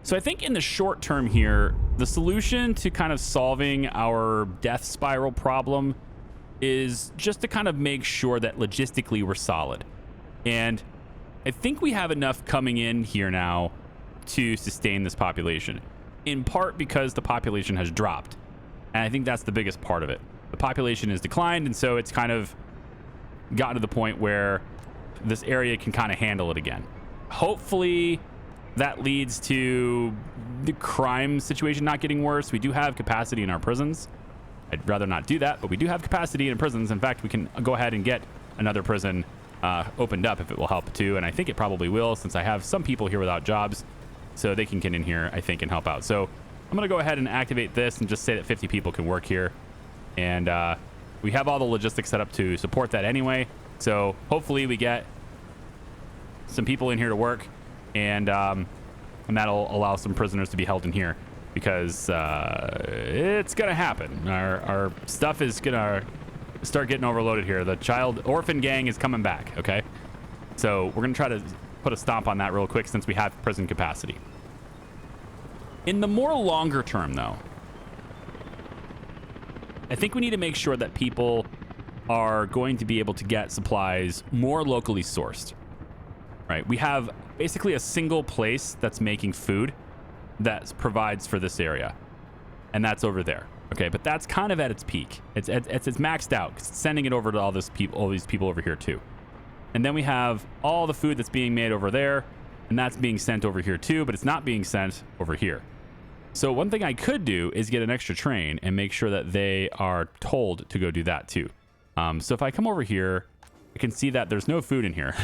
So I think in the short term here, the solution to kind of solving our death spiral problem is just to kind of make sure that logistically we're solid. And I think we have enough coming in here now to sustain this population, in part because the population has dropped. And I think that's the biggest part of it. The population has declined, and so it's kind of gotten to the point where this area can kind of handle it again. Hopefully that leads to the crime situation not getting worse. We do have capacity in our prisons. I'd rather not do that, but we do have capacity in prisons. In fact, we can go ahead and get another prison opened up if it will help too. And I think it probably will, since I have some people here without jobs, so they can get in here, I think, and help out. So I'm going to go ahead and activate this and just say that 50 people can work here. And we have all the logistics set up to support that anyway. So hopefully we get some people in here to work, and that'll allow some prisoners to be held in here, because it's gonna happen. Our stuff is gonna start getting overloaded here. The child orphan gang is coming back. Okay, so we're gonna try to put a stomp on that real quick, since we have prison capacity. In the more longer term, though, I think we need to make sure that people are going to be able to get supplies more locally sourced. Right, we have basically a single place that's making food that provides for this area, and that's over there. Okay, but that's kind of at its peak. It's maxed out, 'cause it's sending it over to all these people over here too. And then we have all the food that's being made over there, and that's being sent over here too, but it's not being sent over here. So one thing I could do is get an extra train and make sure that they are told to go do that too. So if I come over here, I can see that there's no food in here.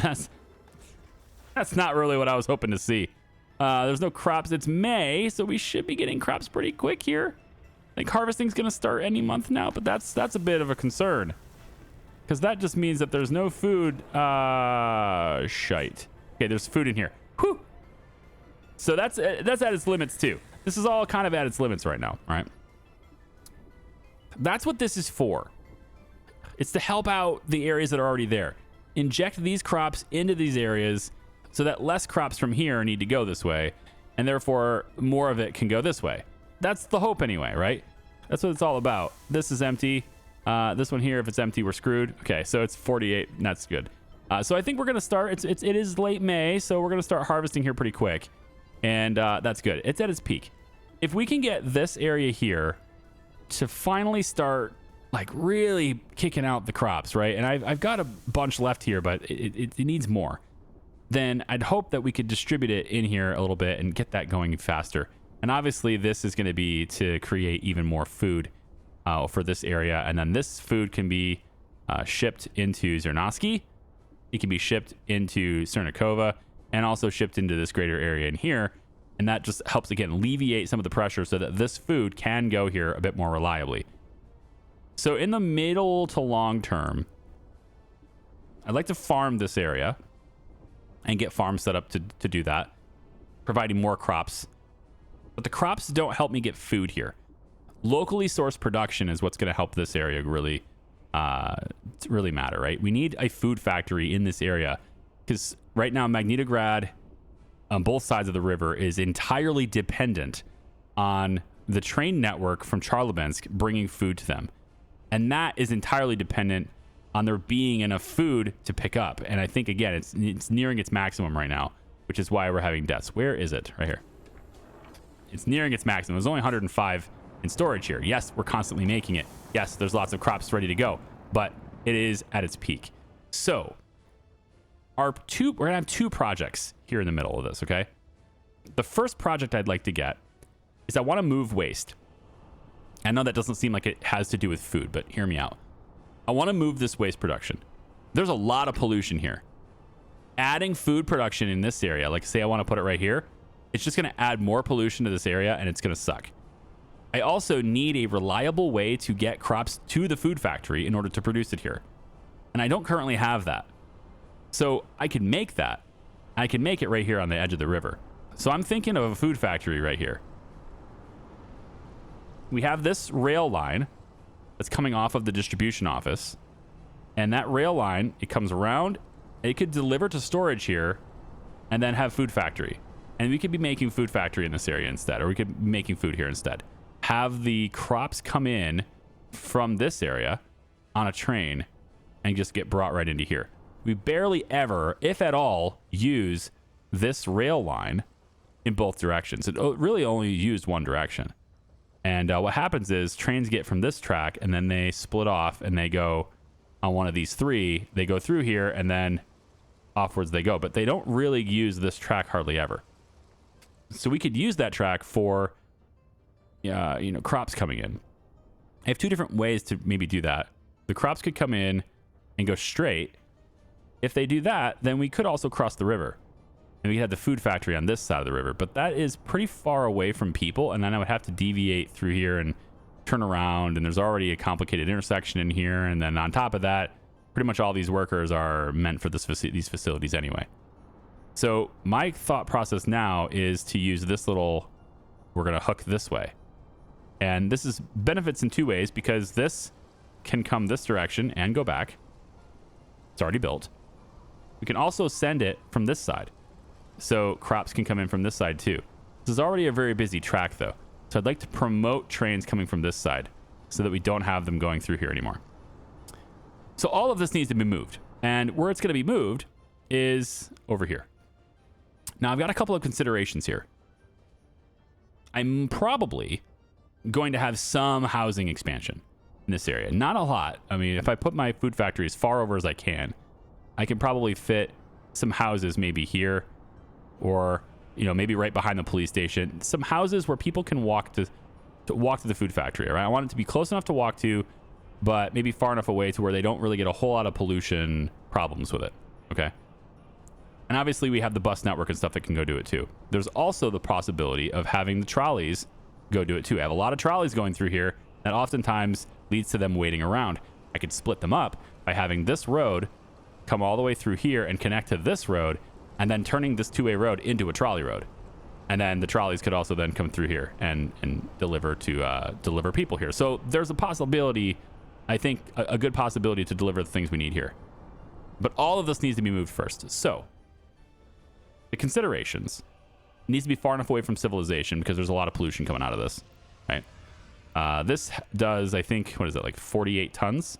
That's not really what I was hoping to see. There's no crops. It's May, so we should be getting crops pretty quick here. I think harvesting's going to start any month now, but that's a bit of a concern, because that just means that there's no food. Shite. Okay, there's food in here. Whew. So that's at its limits too. This is all kind of at its limits right now, right? That's what this is for. It's to help out the areas that are already there. Inject these crops into these areas so that less crops from here need to go this way, and therefore more of it can go this way. That's the hope anyway, right? That's what it's all about. This is empty. This one here, if it's empty, we're screwed. Okay, so it's 48, and that's good. So I think we're gonna start. It is late May, so we're gonna start harvesting here pretty quick, and that's good. It's at its peak. If we can get this area here to finally start like really kicking out the crops, right? And I've got a bunch left here, but it needs more. Then I'd hope that we could distribute it in here a little bit and get that going faster. And obviously this is going to be to create even more food for this area. And then this food can be shipped into Zernovsky. It can be shipped into Cernikova, and also shipped into this greater area in here. And that just helps, again, alleviate some of the pressure so that this food can go here a bit more reliably. So in the middle to long term, I'd like to farm this area and get farms set up to do that, providing more crops. But the crops don't help me get food here. Locally sourced production is what's going to help this area really matter, right? We need a food factory in this area, because right now Magnitograd on both sides of the river is entirely dependent on the train network from Charlabansk bringing food to them. And that is entirely dependent on there being enough food to pick up. And I think, again, it's nearing its maximum right now, which is why we're having deaths. Where is it? Right here. It's nearing its maximum. There's only 105 in storage here. Yes, we're constantly making it. Yes, there's lots of crops ready to go, but it is at its peak. So we're gonna have two projects here in the middle of this, okay? The first project I'd like to get is I want to move waste. I know that doesn't seem like it has to do with food, but hear me out. I want to move this waste production. There's a lot of pollution here. Adding food production in this area, like say I want to put it right here, it's just going to add more pollution to this area, and it's going to suck. I also need a reliable way to get crops to the food factory in order to produce it here. And I don't currently have that. So I can make that. I can make it right here on the edge of the river. So I'm thinking of a food factory right here. We have this rail line that's coming off of the distribution office. And that rail line, it comes around. It could deliver to storage here and then have food factory. And we could be making food factory in this area instead, or we could be making food here instead. Have the crops come in from this area on a train and just get brought right into here. We barely ever, if at all, use this rail line in both directions. It really only used one direction. And what happens is trains get from this track and then they split off and they go on one of these three. They go through here and then offwards they go. But they don't really use this track hardly ever. So we could use that track for, crops coming in. I have two different ways to maybe do that. The crops could come in and go straight. If they do that, then we could also cross the river. And we could have the food factory on this side of the river. But that is pretty far away from people. And then I would have to deviate through here and turn around. And there's already a complicated intersection in here. And then on top of that, pretty much all these workers are meant for these facilities anyway. So my thought process now is to use this little, we're going to hook this way. And this is benefits in two ways, because this can come this direction and go back. It's already built. We can also send it from this side. So crops can come in from this side too. This is already a very busy track though. So I'd like to promote trains coming from this side so that we don't have them going through here anymore. So all of this needs to be moved. And where it's going to be moved is over here. Now I've got a couple of considerations here. I'm probably going to have some housing expansion in this area. Not a lot. I mean, if I put my food factory as far over as I can probably fit some houses maybe here, or maybe right behind the police station. Some houses where people can walk to the food factory. Right? I want it to be close enough to walk to, but maybe far enough away to where they don't really get a whole lot of pollution problems with it. Okay. And obviously we have the bus network and stuff that can go do it too. There's also the possibility of having the trolleys go do it too. I have a lot of trolleys going through here that oftentimes leads to them waiting around. I could split them up by having this road come all the way through here and connect to this road, and then turning this two-way road into a trolley road. And then the trolleys could also then come through here and deliver people here. So there's a possibility, I think a good possibility to deliver the things we need here. But all of this needs to be moved first. So the considerations: it needs to be far enough away from civilization because there's a lot of pollution coming out of this, right? This does, I think, what is it, like 48 tons?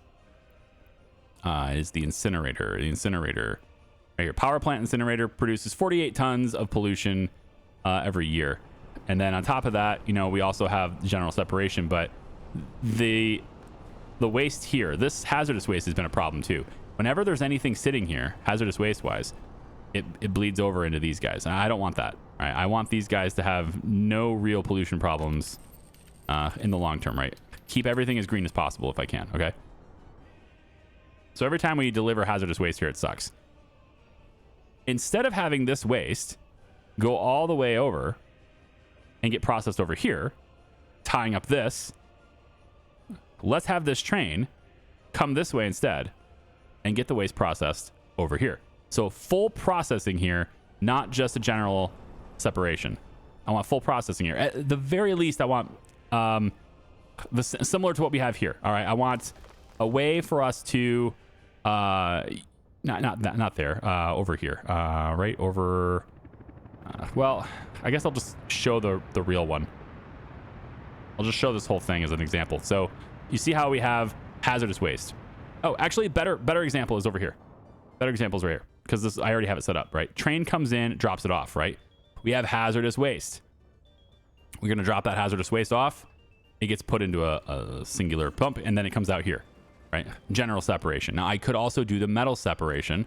Is the incinerator. The incinerator right here. Power plant incinerator produces 48 tons of pollution every year. And then on top of that, we also have general separation, but the waste here, this hazardous waste has been a problem too. Whenever there's anything sitting here, hazardous waste wise, it bleeds over into these guys. And I don't want that. Right? I want these guys to have no real pollution problems in the long term, right? Keep everything as green as possible if I can, okay? So every time we deliver hazardous waste here, it sucks. Instead of having this waste go all the way over and get processed over here, tying up this, let's have this train come this way instead and get the waste processed over here. So full processing here, not just a general separation. I want full processing here. At the very least, I want similar to what we have here. All right, I want a way for us to not there, over here, right over. Well, I guess I'll just show the real one. I'll just show this whole thing as an example. So you see how we have hazardous waste. Oh, actually, better example is over here. Better example is right here, because I already have it set up, right? Train comes in, drops it off, right? We have hazardous waste. We're going to drop that hazardous waste off. It gets put into a singular pump, and then it comes out here, right? General separation. Now, I could also do the metal separation,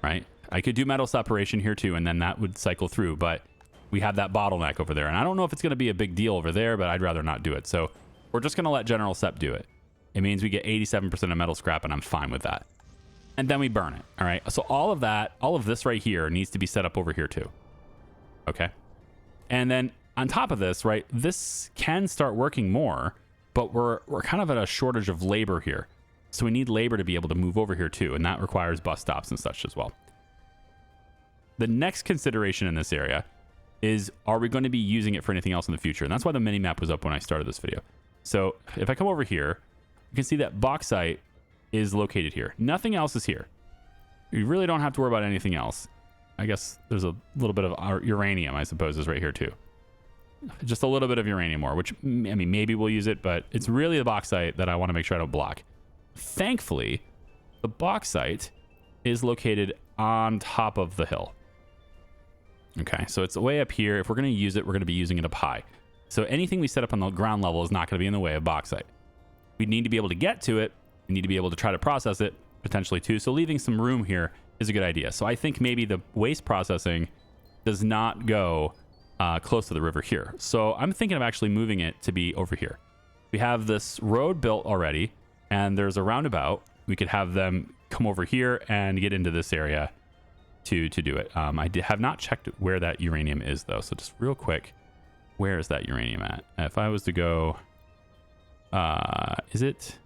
right? I could do metal separation here too, and then that would cycle through, but we have that bottleneck over there. And I don't know if it's going to be a big deal over there, but I'd rather not do it. So we're just going to let general sep do it. It means we get 87% of metal scrap, and I'm fine with that. And then we burn it, all right? So all of this right here needs to be set up over here too, okay? And then on top of this, right, this can start working more, but we're kind of at a shortage of labor here. So we need labor to be able to move over here too, and that requires bus stops and such as well. The next consideration in this area is, are we going to be using it for anything else in the future? And that's why the mini map was up when I started this video. So if I come over here, you can see that bauxite is located here. Nothing else is here. You really don't have to worry about anything else. I guess there's a little bit of uranium, I suppose, is right here too. Just a little bit of uranium ore, which, I mean, maybe we'll use it, but it's really the bauxite that I want to make sure I don't block. Thankfully, the bauxite is located on top of the hill. Okay, so it's way up here. If we're going to use it, we're going to be using it up high. So anything we set up on the ground level is not going to be in the way of bauxite. We need to be able to get to it. We need to be able to try to process it, potentially too. So leaving some room here is a good idea. So I think maybe the waste processing does not go close to the river here. So I'm thinking of actually moving it to be over here. We have this road built already, and there's a roundabout. We could have them come over here and get into this area to do it. I have not checked where that uranium is, though. So just real quick, where is that uranium at? If I was to go, is it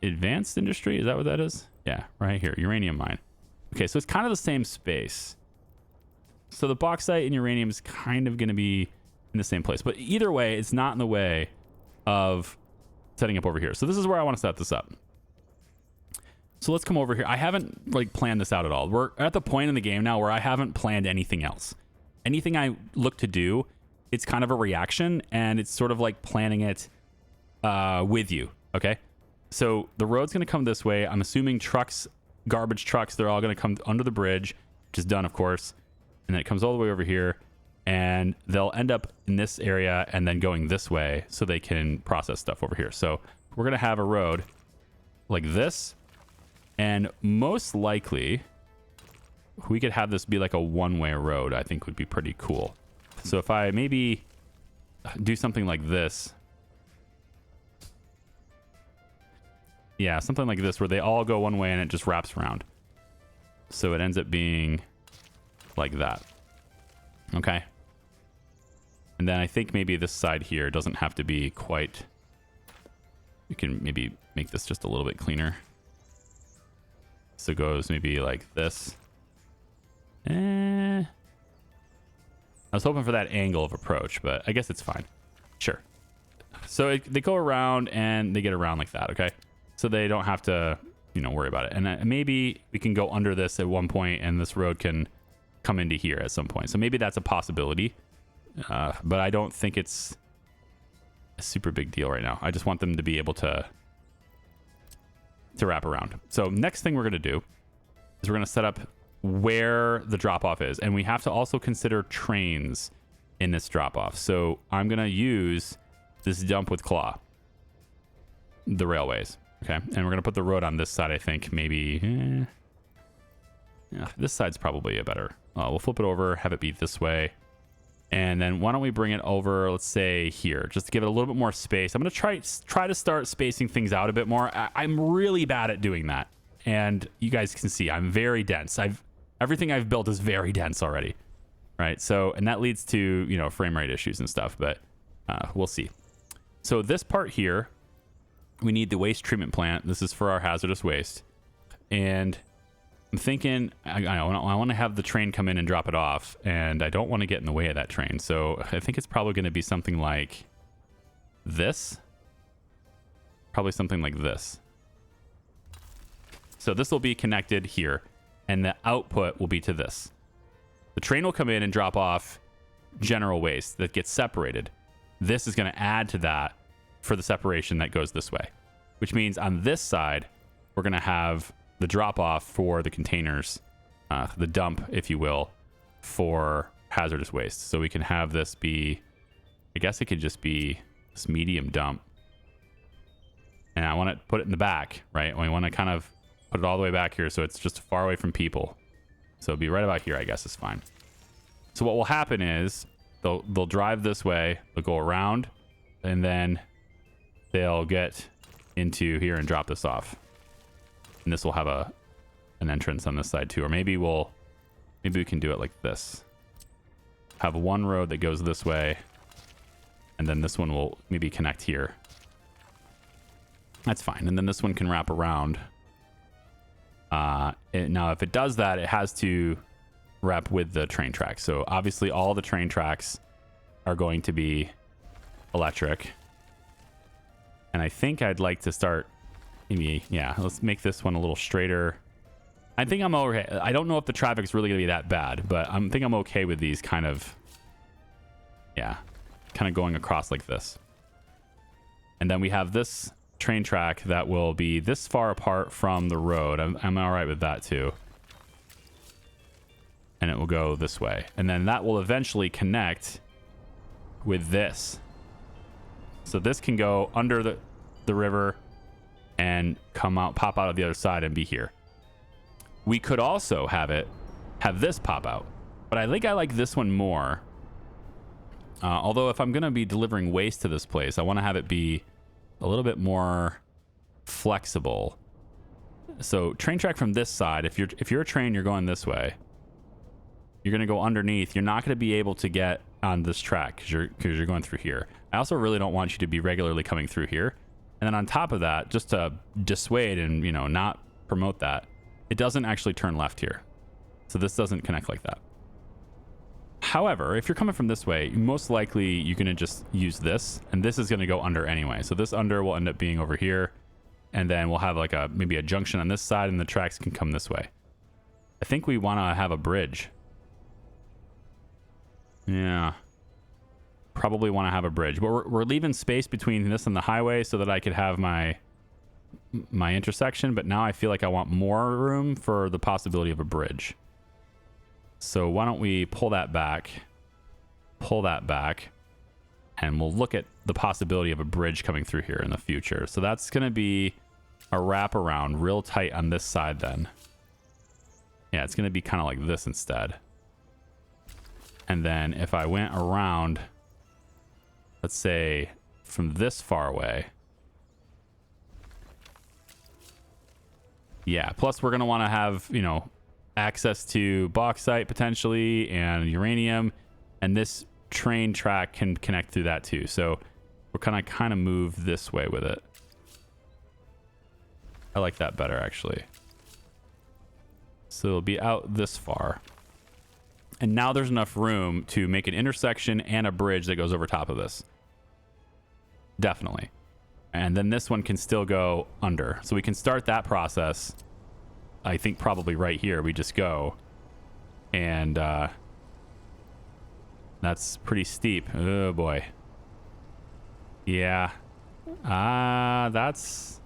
advanced industry? Is that what that is? Yeah, right here, uranium mine. Okay, so it's kind of the same space. So the bauxite and uranium is kind of going to be in the same place. But either way, it's not in the way of setting up over here. So this is where I want to set this up. So let's come over here. I haven't like planned this out at all. We're at the point in the game now where I haven't planned anything else. Anything I look to do, it's kind of a reaction, and it's sort of like planning it with you. Okay. So the road's going to come this way. I'm assuming trucks, garbage trucks, they're all going to come under the bridge, which is done, of course. And then it comes all the way over here, and they'll end up in this area and then going this way so they can process stuff over here. So we're going to have a road like this, and most likely we could have this be like a one-way road. I think would be pretty cool. So if I maybe do something like this. Yeah, something like this where they all go one way and it just wraps around. So it ends up being like that. Okay. And then I think maybe this side here doesn't have to be quite... We can maybe make this just a little bit cleaner. So it goes maybe like this. I was hoping for that angle of approach, but I guess it's fine. Sure. So they go around and they get around like that, okay? So they don't have to, worry about it. And maybe we can go under this at one point and this road can come into here at some point. So maybe that's a possibility. But I don't think it's a super big deal right now. I just want them to be able to wrap around. So next thing we're going to do is we're going to set up where the drop-off is. And we have to also consider trains in this drop-off. So I'm going to use this dump with claw, the railways. Okay. And we're going to put the road on this side, I think. Maybe... Yeah, this side's probably a better... we'll flip it over, have it be this way. And then why don't we bring it over, let's say here, just to give it a little bit more space. I'm going to try to start spacing things out a bit more. I'm really bad at doing that. And you guys can see I'm very dense. Everything I've built is very dense already. Right? So, and that leads to, frame rate issues and stuff, but we'll see. So this part here, we need the waste treatment plant. This is for our hazardous waste. And I'm thinking, I want to have the train come in and drop it off, and I don't want to get in the way of that train. So I think it's probably going to be something like this. Probably something like this. So this will be connected here, and the output will be to this. The train will come in and drop off general waste that gets separated. This is going to add to that for the separation that goes this way, which means on this side, we're going to have the drop off for the containers, the dump, if you will, for hazardous waste. So we can have this be, I guess it could just be this medium dump. And I want to put it in the back, right? We want to kind of put it all the way back here so it's just far away from people. So it'll be right about here, I guess is fine. So what will happen is they'll drive this way, they'll go around, and then they'll get into here and drop this off. And this will have an entrance on this side too. Or maybe we can do it like this. Have one road that goes this way, and then this one will maybe connect here. That's fine. And then this one can wrap around. Now, if it does that, it has to wrap with the train tracks. So obviously all the train tracks are going to be electric. And I think I'd like to start maybe, yeah, let's make this one a little straighter. I think I'm okay. I don't know if the traffic's really gonna be that bad, but I think I'm okay with these kind of, yeah, kind of going across like this. And then we have this train track that will be this far apart from the road. I'm all right with that too. And it will go this way. And then that will eventually connect with this. So this can go under the river and come out, pop out of the other side and be here. We could also have this pop out, but I think I like this one more. Although if I'm going to be delivering waste to this place, I want to have it be a little bit more flexible. So train track from this side, if you're a train, you're going this way. You're going to go underneath. You're not going to be able to get on this track because you're going through here. I also really don't want you to be regularly coming through here. And then on top of that, just to dissuade and, you know, not promote that, it doesn't actually turn left here. So this doesn't connect like that. However, if you're coming from this way, most likely you're going to just use this, and this is going to go under anyway. So this under will end up being over here, and then we'll have like maybe a junction on this side, and the tracks can come this way. I think we want to have a bridge. Yeah. Probably want to have a bridge, but we're leaving space between this and the highway so that I could have my intersection, but now I feel like I want more room for the possibility of a bridge. So why don't we pull that back, and we'll look at the possibility of a bridge coming through here in the future. So that's going to be a wraparound real tight on this side then. Yeah, it's going to be kind of like this instead. And then if I went around, let's say from this far away. Yeah, plus we're going to want to have, you know, access to bauxite potentially and uranium, and this train track can connect through that too. So we're kind of move this way with it. I like that better actually. So it'll be out this far. And now there's enough room to make an intersection and a bridge that goes over top of this. Definitely. And then this one can still go under. So we can start that process. I think probably right here we just go. And that's pretty steep. Oh boy. Yeah. That's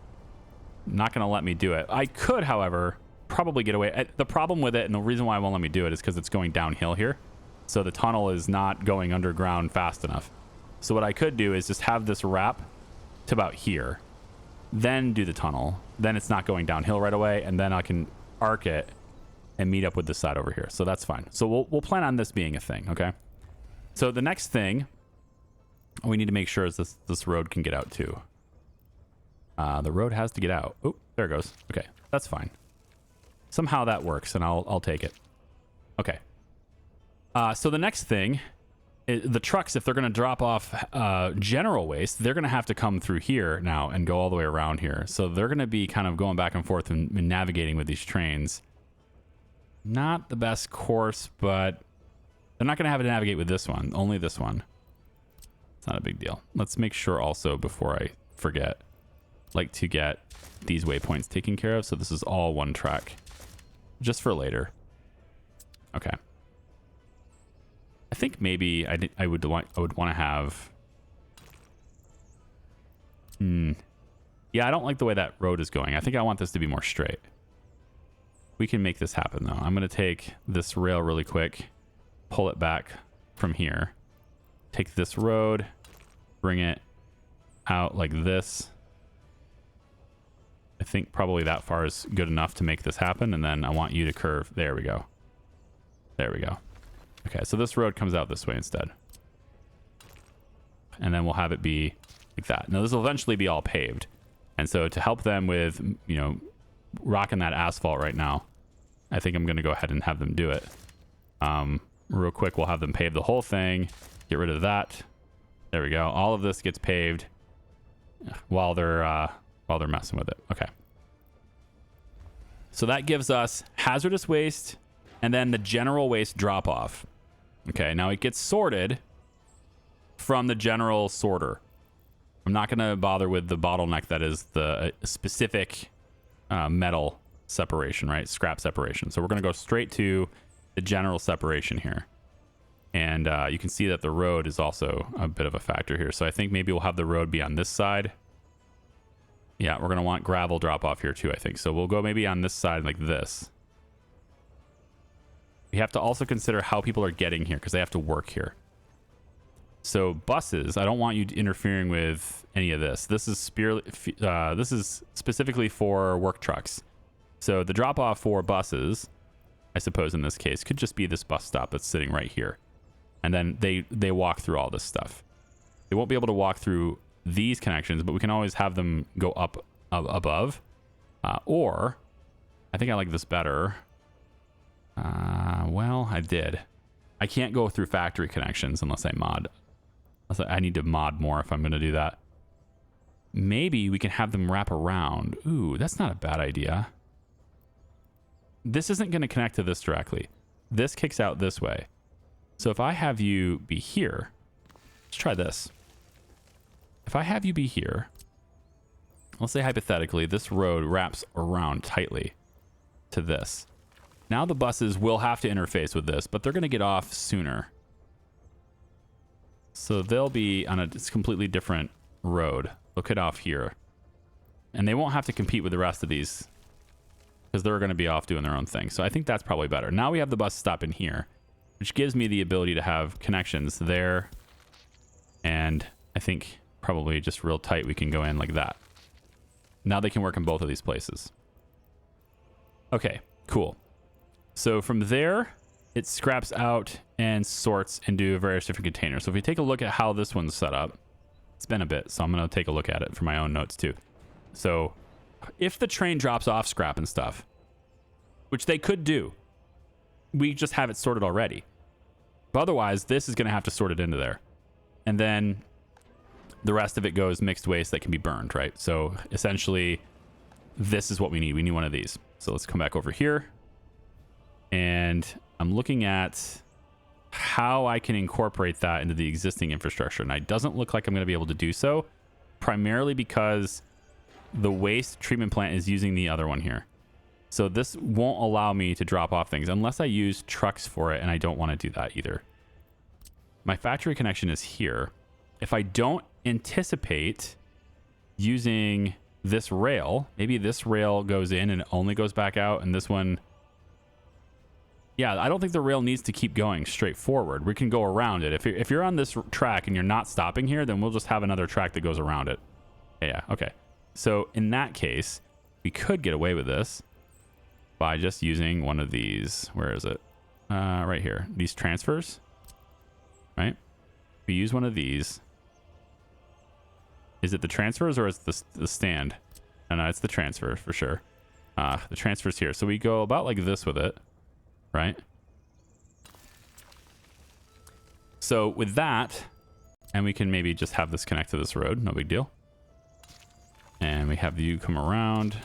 not going to let me do it. I could, however, probably get away. The problem with it, and the reason why it won't let me do it, is because it's going downhill here. So the tunnel is not going underground fast enough. So what I could do is just have this wrap to about here, then do the tunnel. Then it's not going downhill right away, and then I can arc it and meet up with this side over here. So that's fine. So we'll plan on this being a thing, okay? So the next thing we need to make sure is this road can get out too. The road has to get out. Oh, there it goes. Okay, that's fine. Somehow that works, and I'll take it. Okay. So the next thing, the trucks, if they're going to drop off general waste, they're going to have to come through here now and go all the way around here. So they're going to be kind of going back and forth and navigating with these trains. Not the best course, but they're not going to have to navigate with this one. Only this one. It's not a big deal. Let's make sure also, before I forget, like to get these waypoints taken care of. So this is all one track. Just for later. Okay. I think maybe I would want to have. Yeah, I don't like the way that road is going. I think I want this to be more straight. We can make this happen though. I'm gonna take this rail really quick, pull it back from here, take this road, bring it out like this. I think probably that far is good enough to make this happen, and then I want you to curve. There we go. There we go. Okay, so this road comes out this way instead. And then we'll have it be like that. Now, this will eventually be all paved. And so to help them with, you know, rocking that asphalt right now, I think I'm going to go ahead and have them do it. Real quick, we'll have them pave the whole thing. Get rid of that. There we go. All of this gets paved while they're messing with it. Okay. So that gives us hazardous waste and then the general waste drop off. Okay, now it gets sorted from the general sorter. I'm not going to bother with the bottleneck that is the specific metal separation, right? Scrap separation. So we're going to go straight to the general separation here. And you can see that the road is also a bit of a factor here. So I think maybe we'll have the road be on this side. Yeah, we're going to want gravel drop off here too, I think. So we'll go maybe on this side like this. We have to also consider how people are getting here because they have to work here. So buses, I don't want you interfering with any of this. This is specifically for work trucks. So the drop off for buses, I suppose in this case, could just be this bus stop that's sitting right here. And then they walk through all this stuff. They won't be able to walk through these connections, but we can always have them go up above. Or, I think I like this better. Well, I did. I can't go through factory connections unless I mod. I need to mod more if I'm going to do that. Maybe we can have them wrap around. Ooh, that's not a bad idea. This isn't going to connect to this directly. This kicks out this way. So if I have you be here, let's try this. If I have you be here, let's say hypothetically, this road wraps around tightly to this. Now the buses will have to interface with this, but they're going to get off sooner. So they'll be on a completely different road. They'll get off here. And they won't have to compete with the rest of these because they're going to be off doing their own thing. So I think that's probably better. Now we have the bus stop in here, which gives me the ability to have connections there. And I think probably just real tight we can go in like that. Now they can work in both of these places. Okay, cool. So from there, it scraps out and sorts into various different containers. So if we take a look at how this one's set up, it's been a bit, so I'm going to take a look at it for my own notes too. So if the train drops off scrap and stuff, which they could do, we just have it sorted already. But otherwise, this is going to have to sort it into there. And then the rest of it goes mixed waste that can be burned, right? So essentially, this is what we need. We need one of these. So let's come back over here. And I'm looking at how I can incorporate that into the existing infrastructure. And it doesn't look like I'm going to be able to do so, primarily because the waste treatment plant is using the other one here. So this won't allow me to drop off things unless I use trucks for it, and I don't want to do that either. My factory connection is here. If I don't anticipate using this rail, maybe this rail goes in and it only goes back out, and this one... Yeah, I don't think the rail needs to keep going straight forward. We can go around it. If you're on this track and you're not stopping here, then we'll just have another track that goes around it. Yeah, okay. So in that case, we could get away with this by just using one of these. Where is it? Right here. These transfers, right? We use one of these. Is it the transfers or is it the stand? No, it's the transfer for sure. The transfer's here. So we go about like this with it. Right? So with that, and we can maybe just have this connect to this road, no big deal. And we have you come around,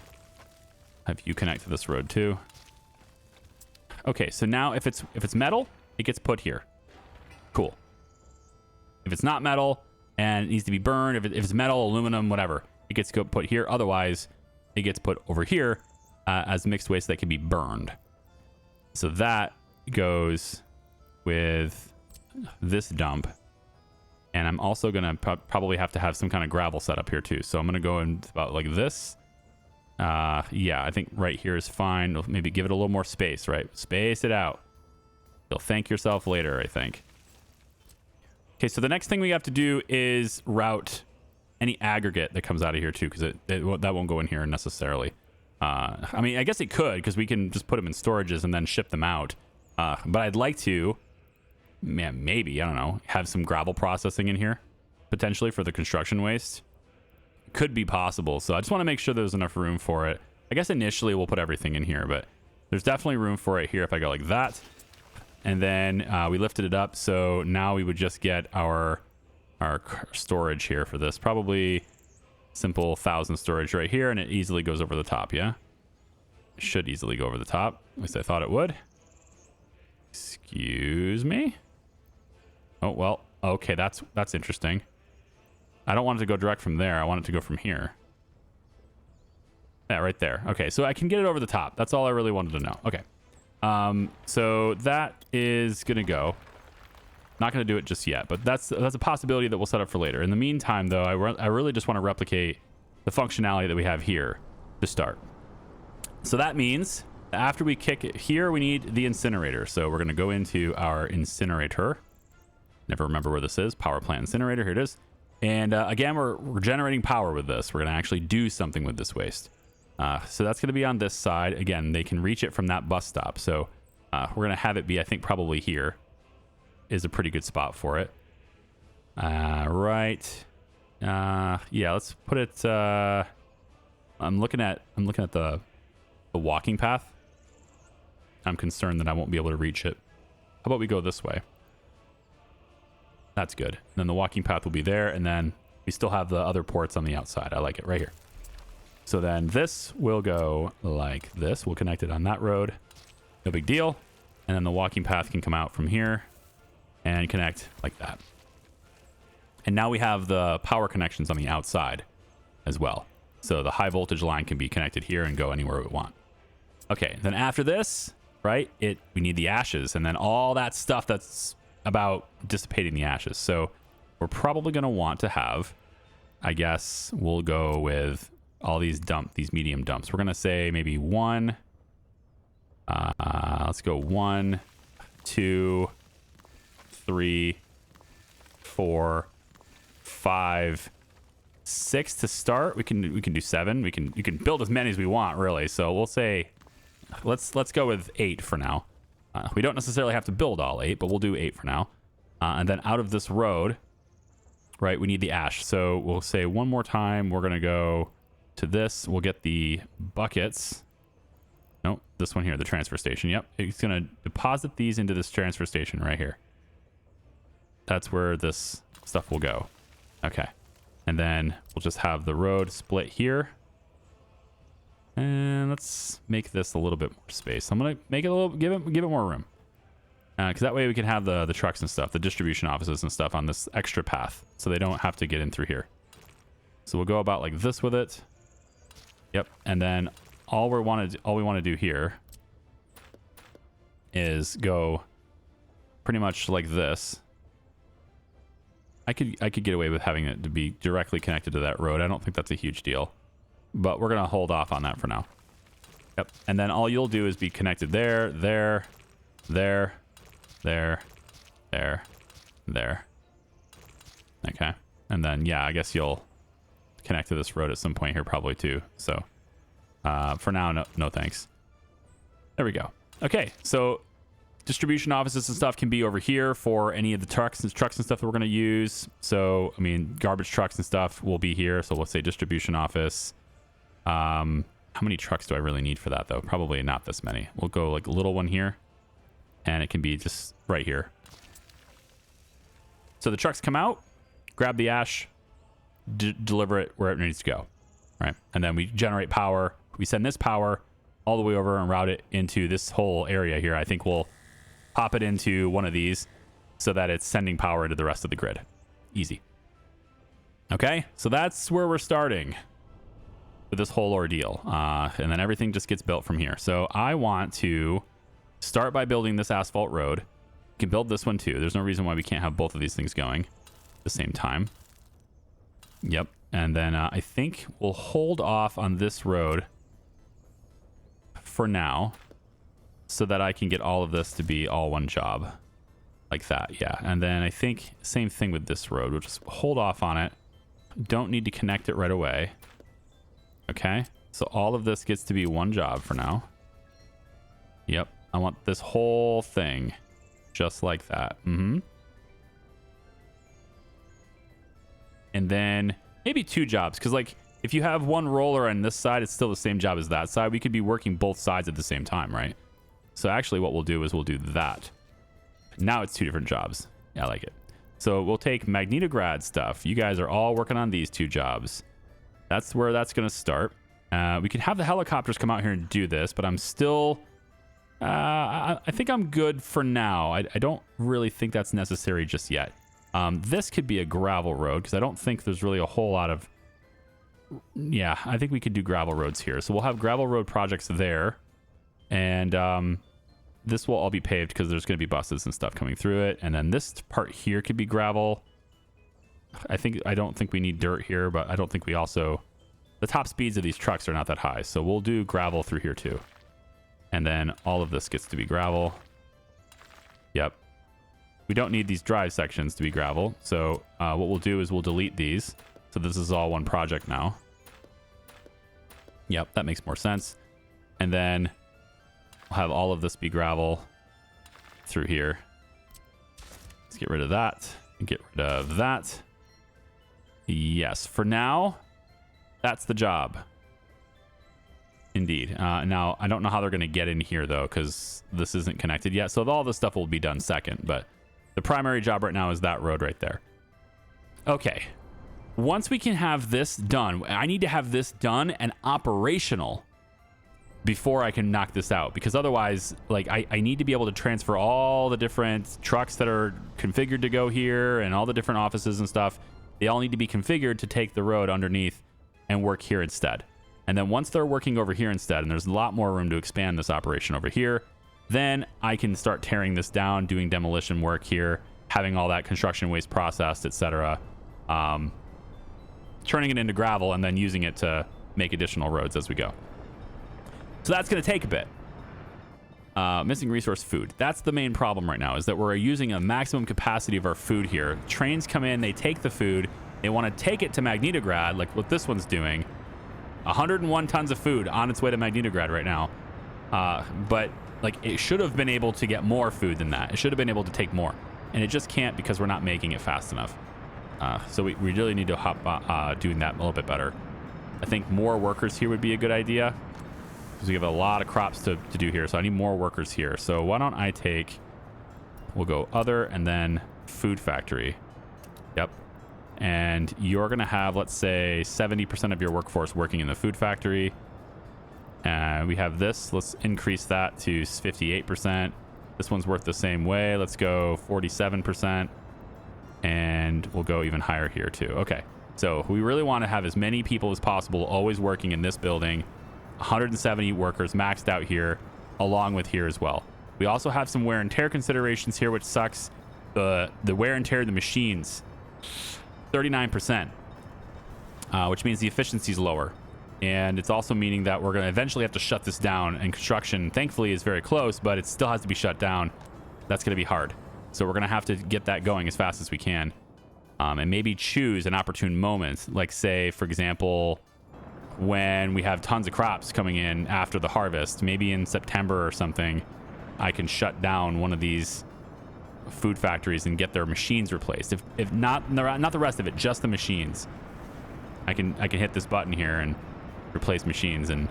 have you connect to this road too. Okay, so now if it's metal, it gets put here. Cool. If it's not metal and it needs to be burned, if it's metal, aluminum, whatever, it gets put here. Otherwise, it gets put over here as mixed waste that can be burned. So that goes with this dump. And I'm also going to probably have to have some kind of gravel set up here too. So I'm going to go in about like this. Yeah, I think right here is fine. Maybe give it a little more space, right? Space it out. You'll thank yourself later, I think. Okay, so the next thing we have to do is route any aggregate that comes out of here too, because that won't go in here necessarily. I mean, I guess it could, because we can just put them in storages and then ship them out. But I'd like to, maybe, I don't know, have some gravel processing in here, potentially for the construction waste. Could be possible. So I just want to make sure there's enough room for it. I guess initially we'll put everything in here, but there's definitely room for it here if I go like that. And then we lifted it up. So now we would just get our storage here for this. Probably simple 1,000 storage right here, and it easily goes over the top. Yeah, it should easily go over the top. At least I thought it would. Excuse me. Oh well, okay, that's interesting. I don't want it to go direct from there. I want it to go from here. Yeah, right there. Okay, so I can get it over the top. That's all I really wanted to know. Okay. So that is going to go. Not going to do it just yet, but that's a possibility that we'll set up for later. In the meantime, though, I really just want to replicate the functionality that we have here to start. So that means after we kick it here, we need the incinerator. So we're going to go into our incinerator. Never remember where this is. Power plant incinerator. Here it is. And again, we're generating power with this. We're going to actually do something with this waste. So that's going to be on this side. Again, they can reach it from that bus stop. So we're going to have it be, I think, probably here is a pretty good spot for it. Right. Yeah, let's put it. I'm looking at the walking path. I'm concerned that I won't be able to reach it. How about we go this way? That's good. And then the walking path will be there, and then we still have the other ports on the outside. I like it right here. So then this will go like this. We'll connect it on that road. No big deal. And then the walking path can come out from here and connect like that. And now we have the power connections on the outside as well. So the high voltage line can be connected here and go anywhere we want. Okay, then after this, right, we need the ashes and then all that stuff that's about dissipating the ashes. So we're probably going to want to have, I guess we'll go with all these medium dumps. We're going to say maybe one. Let's go 1, 2, 3, 4, 5, 6 to start. We can do 7. You can build as many as we want, really. So we'll say let's go with 8 for now. We don't necessarily have to build all 8, but we'll do 8 for now. And then out of this road, right, we need the ash. So we'll say one more time, we're going to go to this. We'll get the buckets. Nope, this one here, the transfer station. Yep, it's going to deposit these into this transfer station right here. That's where this stuff will go. Okay. And then we'll just have the road split here. And let's make this a little bit more space. I'm going to make it a little, give it more room. Because that way we can have the trucks and stuff, the distribution offices and stuff on this extra path. So they don't have to get in through here. So we'll go about like this with it. Yep. And then all we want to do here is go pretty much like this. I could get away with having it to be directly connected to that road. I don't think that's a huge deal. But we're going to hold off on that for now. Yep. And then all you'll do is be connected there, there, there, there, there, there. Okay. And then, yeah, I guess you'll connect to this road at some point here probably too. So for now, no thanks. There we go. Okay. So distribution offices and stuff can be over here for any of the trucks and stuff that we're going to use. So, I mean, garbage trucks and stuff will be here. So let's say distribution office. How many trucks do I really need for that though? Probably not this many. We'll go like a little one here and it can be just right here. So the trucks come out, grab the ash, deliver it where it needs to go. Right. And then we generate power. We send this power all the way over and route it into this whole area here. I think we'll pop it into one of these so that it's sending power into the rest of the grid. Easy. Okay. So that's where we're starting with this whole ordeal. And then everything just gets built from here. So I want to start by building this asphalt road. We can build this one too. There's no reason why we can't have both of these things going at the same time. Yep. And then I think we'll hold off on this road for now so that I can get all of this to be all one job like that. Yeah. And then I think same thing with this road. We'll just hold off on it. Don't need to connect it right away. Okay, so all of this gets to be one job for now. Yep, I want this whole thing just like that. And then maybe 2 jobs, because like if you have one roller on this side, it's still the same job as that side. We could be working both sides at the same time, right? So actually what we'll do is we'll do that. Now it's 2 different jobs. Yeah, I like it. So we'll take Magnetograd stuff. You guys are all working on these 2 jobs. That's where that's going to start. We could have the helicopters come out here and do this, but I'm still... I think I'm good for now. I don't really think that's necessary just yet. This could be a gravel road, because I don't think there's really a whole lot of Yeah, I think we could do gravel roads here. So we'll have gravel road projects there. And this will all be paved because there's going to be buses and stuff coming through it. And then this part here could be gravel. I don't think we need dirt here, but I don't think we also... The top speeds of these trucks are not that high. So we'll do gravel through here too. And then all of this gets to be gravel. Yep. We don't need these drive sections to be gravel. So what we'll do is we'll delete these. So this is all one project now. Yep, that makes more sense. And then we'll have all of this be gravel through here. Let's get rid of that and get rid of that. Yes, for now, that's the job. Indeed. Now, I don't know how they're going to get in here, though, because this isn't connected yet. So all this stuff will be done second. But the primary job right now is that road right there. Okay. Once we can have this done, I need to have this done and operational before I can knock this out. Because otherwise, like, I need to be able to transfer all the different trucks that are configured to go here and all the different offices and stuff. They all need to be configured to take the road underneath and work here instead. And then once they're working over here instead, and there's a lot more room to expand this operation over here, then I can start tearing this down, doing demolition work here, having all that construction waste processed, etc. Turning it into gravel and then using it to make additional roads as we go. So that's going to take a bit. Missing resource food. That's the main problem right now, is that we're using a maximum capacity of our food here. Trains come in, they take the food, they want to take it to Magnitograd, like what this one's doing. 101 tons of food on its way to Magnitograd right now. But like it should have been able to get more food than that. It should have been able to take more. And it just can't because we're not making it fast enough. So we really need to hop doing that a little bit better. I think more workers here would be a good idea, because we have a lot of crops to do here. So I need more workers here. So why don't I we'll go other and then food factory. Yep. And you're going to have, let's say, 70% of your workforce working in the food factory. We have this. Let's increase that to 58%. This one's worth the same way. Let's go 47%. And we'll go even higher here too. Okay. So we really want to have as many people as possible always working in this building. 170 workers maxed out here, along with here as well. We also have some wear and tear considerations here, which sucks. The wear and tear of the machines, 39%, which means the efficiency is lower. And it's also meaning that we're going to eventually have to shut this down. And construction, thankfully, is very close, but it still has to be shut down. That's going to be hard. So we're going to have to get that going as fast as we can. And maybe choose an opportune moment. Like, say, for example, when we have tons of crops coming in after the harvest, maybe in September or something, I can shut down one of these food factories and get their machines replaced. If not the rest of it, just the machines. I can hit this button here and replace machines, and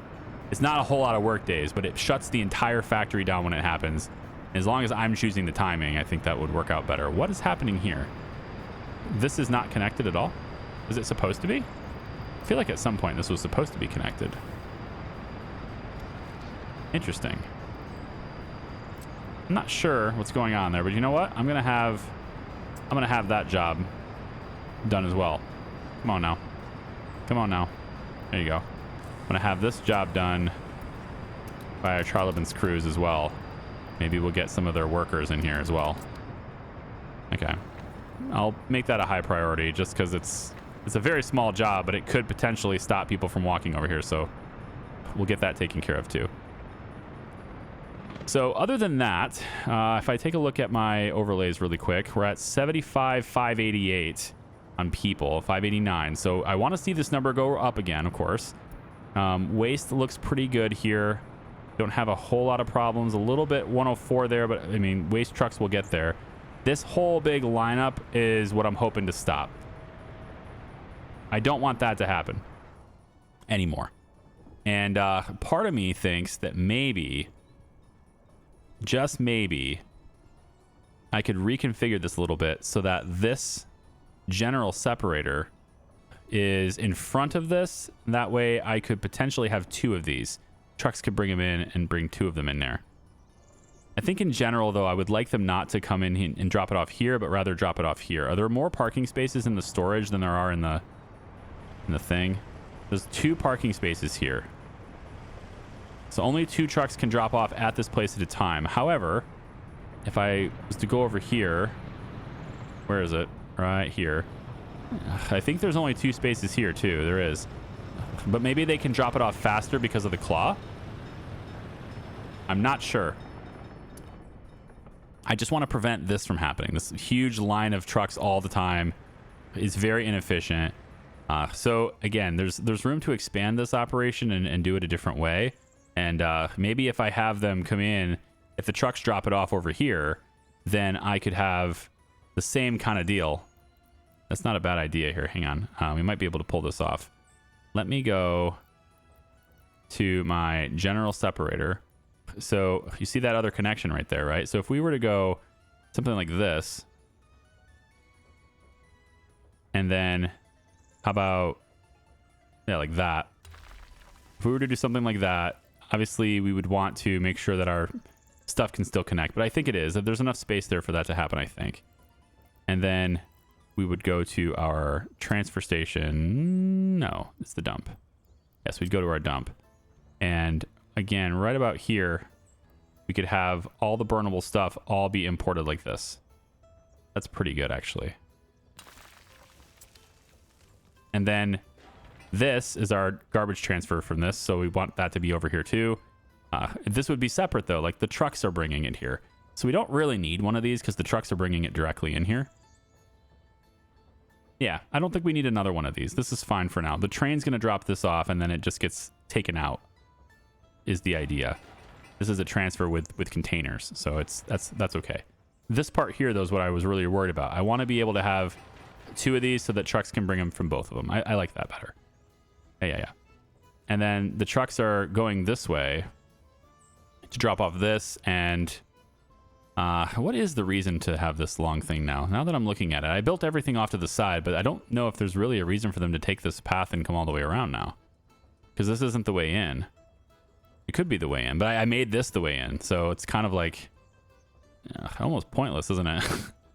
it's not a whole lot of work days, but it shuts the entire factory down when it happens. As long as I'm choosing the timing, I think that would work out better. What is happening here? This is not connected at all? Is it supposed to be? I feel like at some point this was supposed to be connected. Interesting. I'm not sure what's going on there, but you know what? I'm gonna have that job done as well. Come on now. Come on now. There you go. I'm gonna have this job done by our Charlevins crews as well. Maybe we'll get some of their workers in here as well. Okay. I'll make that a high priority just because it's a very small job, but it could potentially stop people from walking over here. So we'll get that taken care of too. So other than that, if I take a look at my overlays really quick, we're at 75,588 on people, 589. So I want to see this number go up again, of course. Waste looks pretty good here. Don't have a whole lot of problems. A little bit 104 there, but I mean, waste trucks will get there. This whole big lineup is what I'm hoping to stop. I don't want that to happen anymore. And part of me thinks that maybe, just maybe, I could reconfigure this a little bit so that this general separator is in front of this. That way I could potentially have two of these. Trucks could bring them in and bring two of them in there. I think in general, though, I would like them not to come in and drop it off here, but rather drop it off here. Are there more parking spaces in the storage than there are in the thing? There's 2 parking spaces here. So only 2 trucks can drop off at this place at a time. However, if I was to go over here, where is it? Right here. I think there's only 2 spaces here too. There is. But maybe they can drop it off faster because of the claw. I'm not sure. I just want to prevent this from happening. This huge line of trucks all the time is very inefficient. So again, there's room to expand this operation and do it a different way. And maybe if I have them come in, if the trucks drop it off over here, then I could have the same kind of deal. That's not a bad idea here. Hang on. We might be able to pull this off. Let me go to my general separator. So you see that other connection right there, right? So if we were to go something like this, and then how about, yeah, like that. If we were to do something like that, obviously we would want to make sure that our stuff can still connect, but I think it is. There's enough space there for that to happen, I think. And then we would go to our transfer station. No, it's the dump. Yes, we'd go to our dump. And again, right about here, we could have all the burnable stuff all be imported like this. That's pretty good, actually. And then this is our garbage transfer from this, so we want that to be over here too. This would be separate though, like the trucks are bringing it here. So we don't really need one of these because the trucks are bringing it directly in here. Yeah, I don't think we need another one of these. This is fine for now. The train's going to drop this off and then it just gets taken out is the idea. This is a transfer with containers, so that's okay. This part here though is what I was really worried about. I want to be able to have 2 of these so that trucks can bring them from both of them. I like that better. Yeah. And then the trucks are going this way to drop off this. And what is the reason to have this long thing now? Now that I'm looking at it, I built everything off to the side, but I don't know if there's really a reason for them to take this path and come all the way around now. Because this isn't the way in. It could be the way in, but I made this the way in. So it's kind of like almost pointless, isn't it?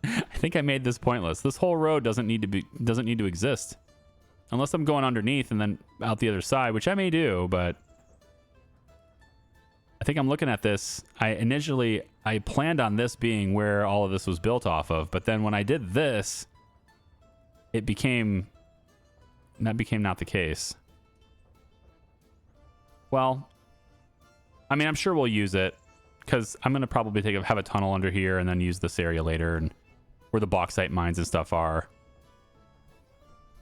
I think I made this pointless. This whole road doesn't need to exist. Unless I'm going underneath and then out the other side, which I may do, but I think I'm looking at this. I planned on this being where all of this was built off of, but then when I did this, that became not the case. Well, I mean, I'm sure we'll use it because I'm going to probably have a tunnel under here and then use this area later and where the bauxite mines and stuff are.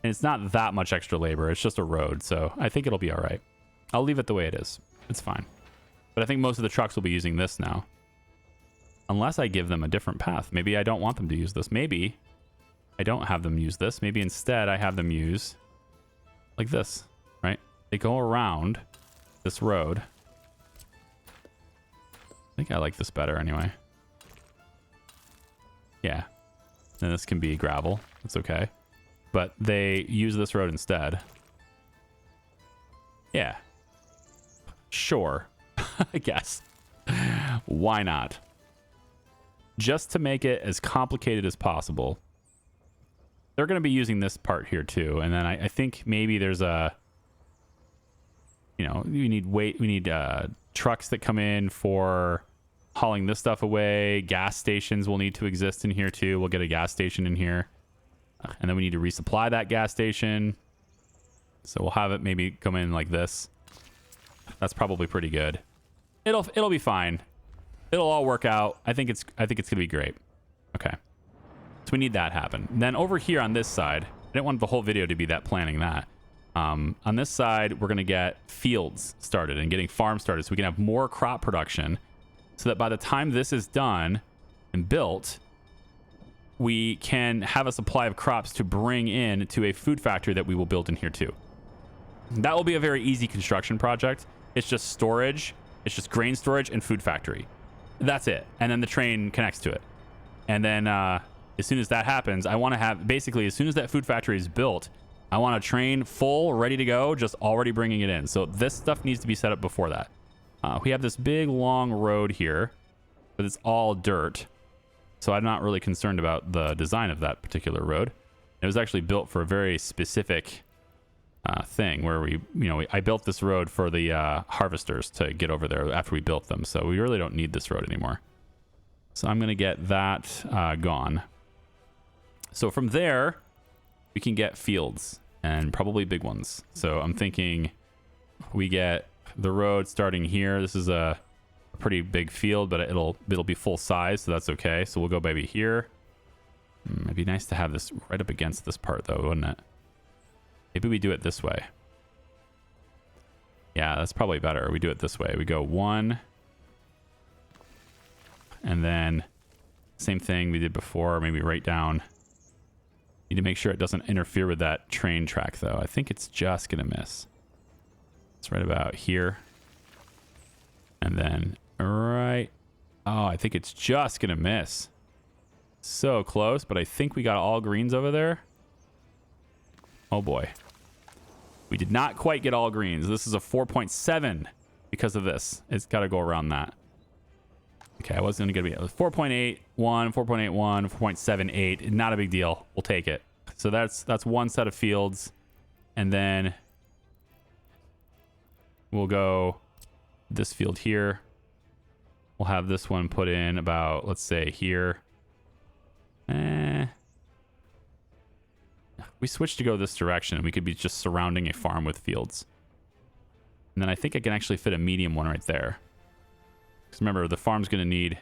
And it's not that much extra labor. It's just a road. So I think it'll be all right. I'll leave it the way it is. It's fine. But I think most of the trucks will be using this now. Unless I give them a different path. Maybe I don't want them to use this. Maybe I don't have them use this. Maybe instead I have them use like this, right? They go around this road. I think I like this better anyway. Yeah. And this can be gravel. It's okay. But they use this road instead. Yeah. Sure. I guess. Why not? Just to make it as complicated as possible. They're going to be using this part here too. And then I think maybe there's a... we need trucks that come in for hauling this stuff away. Gas stations will need to exist in here too. We'll get a gas station in here. And then we need to resupply that gas station. So we'll have it maybe come in like this. That's probably pretty good. It'll be fine. It'll all work out. I think it's gonna be great. Okay. So we need that happen. Then over here on this side, I didn't want the whole video to be that planning that. On this side, we're gonna get fields started and getting farms started so we can have more crop production so that by the time this is done and built, we can have a supply of crops to bring in to a food factory that we will build in here too. That will be a very easy construction project. It's just storage. It's just grain storage and food factory. That's it. And then the train connects to it. And then as soon as that happens, I want to have basically as soon as that food factory is built, I want a train full, ready to go, just already bringing it in. So this stuff needs to be set up before that. We have this big long road here, but it's all dirt. So I'm not really concerned about the design of that particular road. It was actually built for a very specific thing where I built this road for the harvesters to get over there after we built them. So we really don't need this road anymore. So I'm going to get that gone. So from there, we can get fields and probably big ones. So I'm thinking we get the road starting here. This is a pretty big field, but it'll be full size, so that's okay. So we'll go maybe here. It'd be nice to have this right up against this part though, wouldn't it? Maybe we do it this way. Yeah, that's probably better. We do it this way. We go 1. And then same thing we did before, maybe right down. Need to make sure it doesn't interfere with that train track though. I think it's just gonna miss. It's right about here. And then right. Oh, I think it's just gonna miss. So close, but I think we got all greens over there. Oh boy. We did not quite get all greens. This is a 4.7 because of this. It's got to go around that. Okay, I wasn't going to be 4.81, 4.81, 4.78. Not a big deal. We'll take it. So that's one set of fields. And then we'll go this field here. We'll have this one put in about, let's say, here. We switched to go this direction. We could be just surrounding a farm with fields. And then I think I can actually fit a medium one right there. Because remember, the farm's going to need...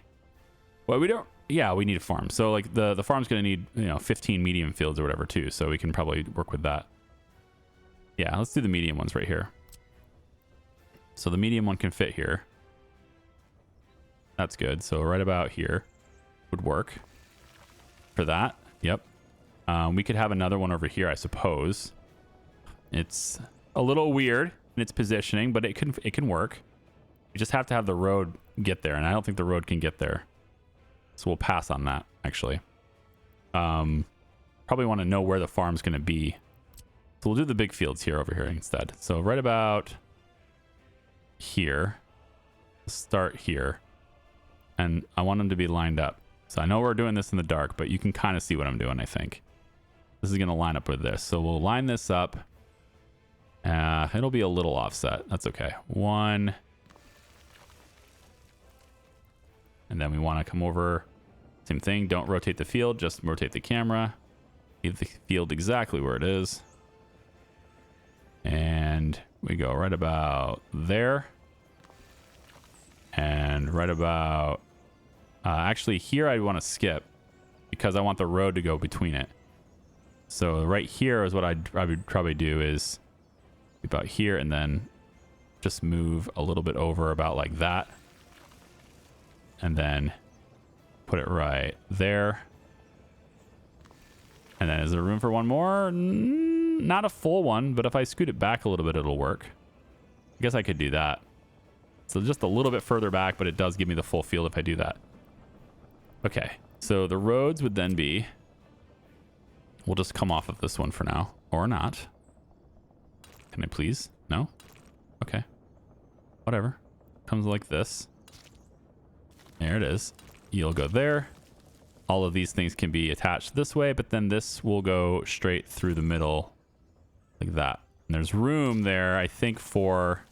Well, we don't... Yeah, we need a farm. So like the farm's going to need, 15 medium fields or whatever too. So we can probably work with that. Yeah, let's do the medium ones right here. So the medium one can fit here. That's good. So right about here would work for that. Yep. We could have another one over here, I suppose. It's a little weird in its positioning, but it can work. We just have to have the road get there, and I don't think the road can get there. So we'll pass on that, actually. Probably want to know where the farm's going to be. So we'll do the big fields here over here instead. So right about here. Let's start here. And I want them to be lined up. So I know we're doing this in the dark, but you can kind of see what I'm doing, I think. This is going to line up with this. So we'll line this up. It'll be a little offset. That's okay. 1. And then we want to come over. Same thing. Don't rotate the field. Just rotate the camera. Leave the field exactly where it is. And we go right about there. And right about... actually, here I want to skip because I want the road to go between it. So right here is what I would probably do is about here and then just move a little bit over about like that. And then put it right there. And then is there room for one more? Not a full one, but if I scoot it back a little bit, it'll work. I guess I could do that. So just a little bit further back, but it does give me the full field if I do that. Okay, so the roads would then be... We'll just come off of this one for now. Or not. Can I please? No? Okay. Whatever. Comes like this. There it is. You'll go there. All of these things can be attached this way, but then this will go straight through the middle like that. And there's room there, I think, for...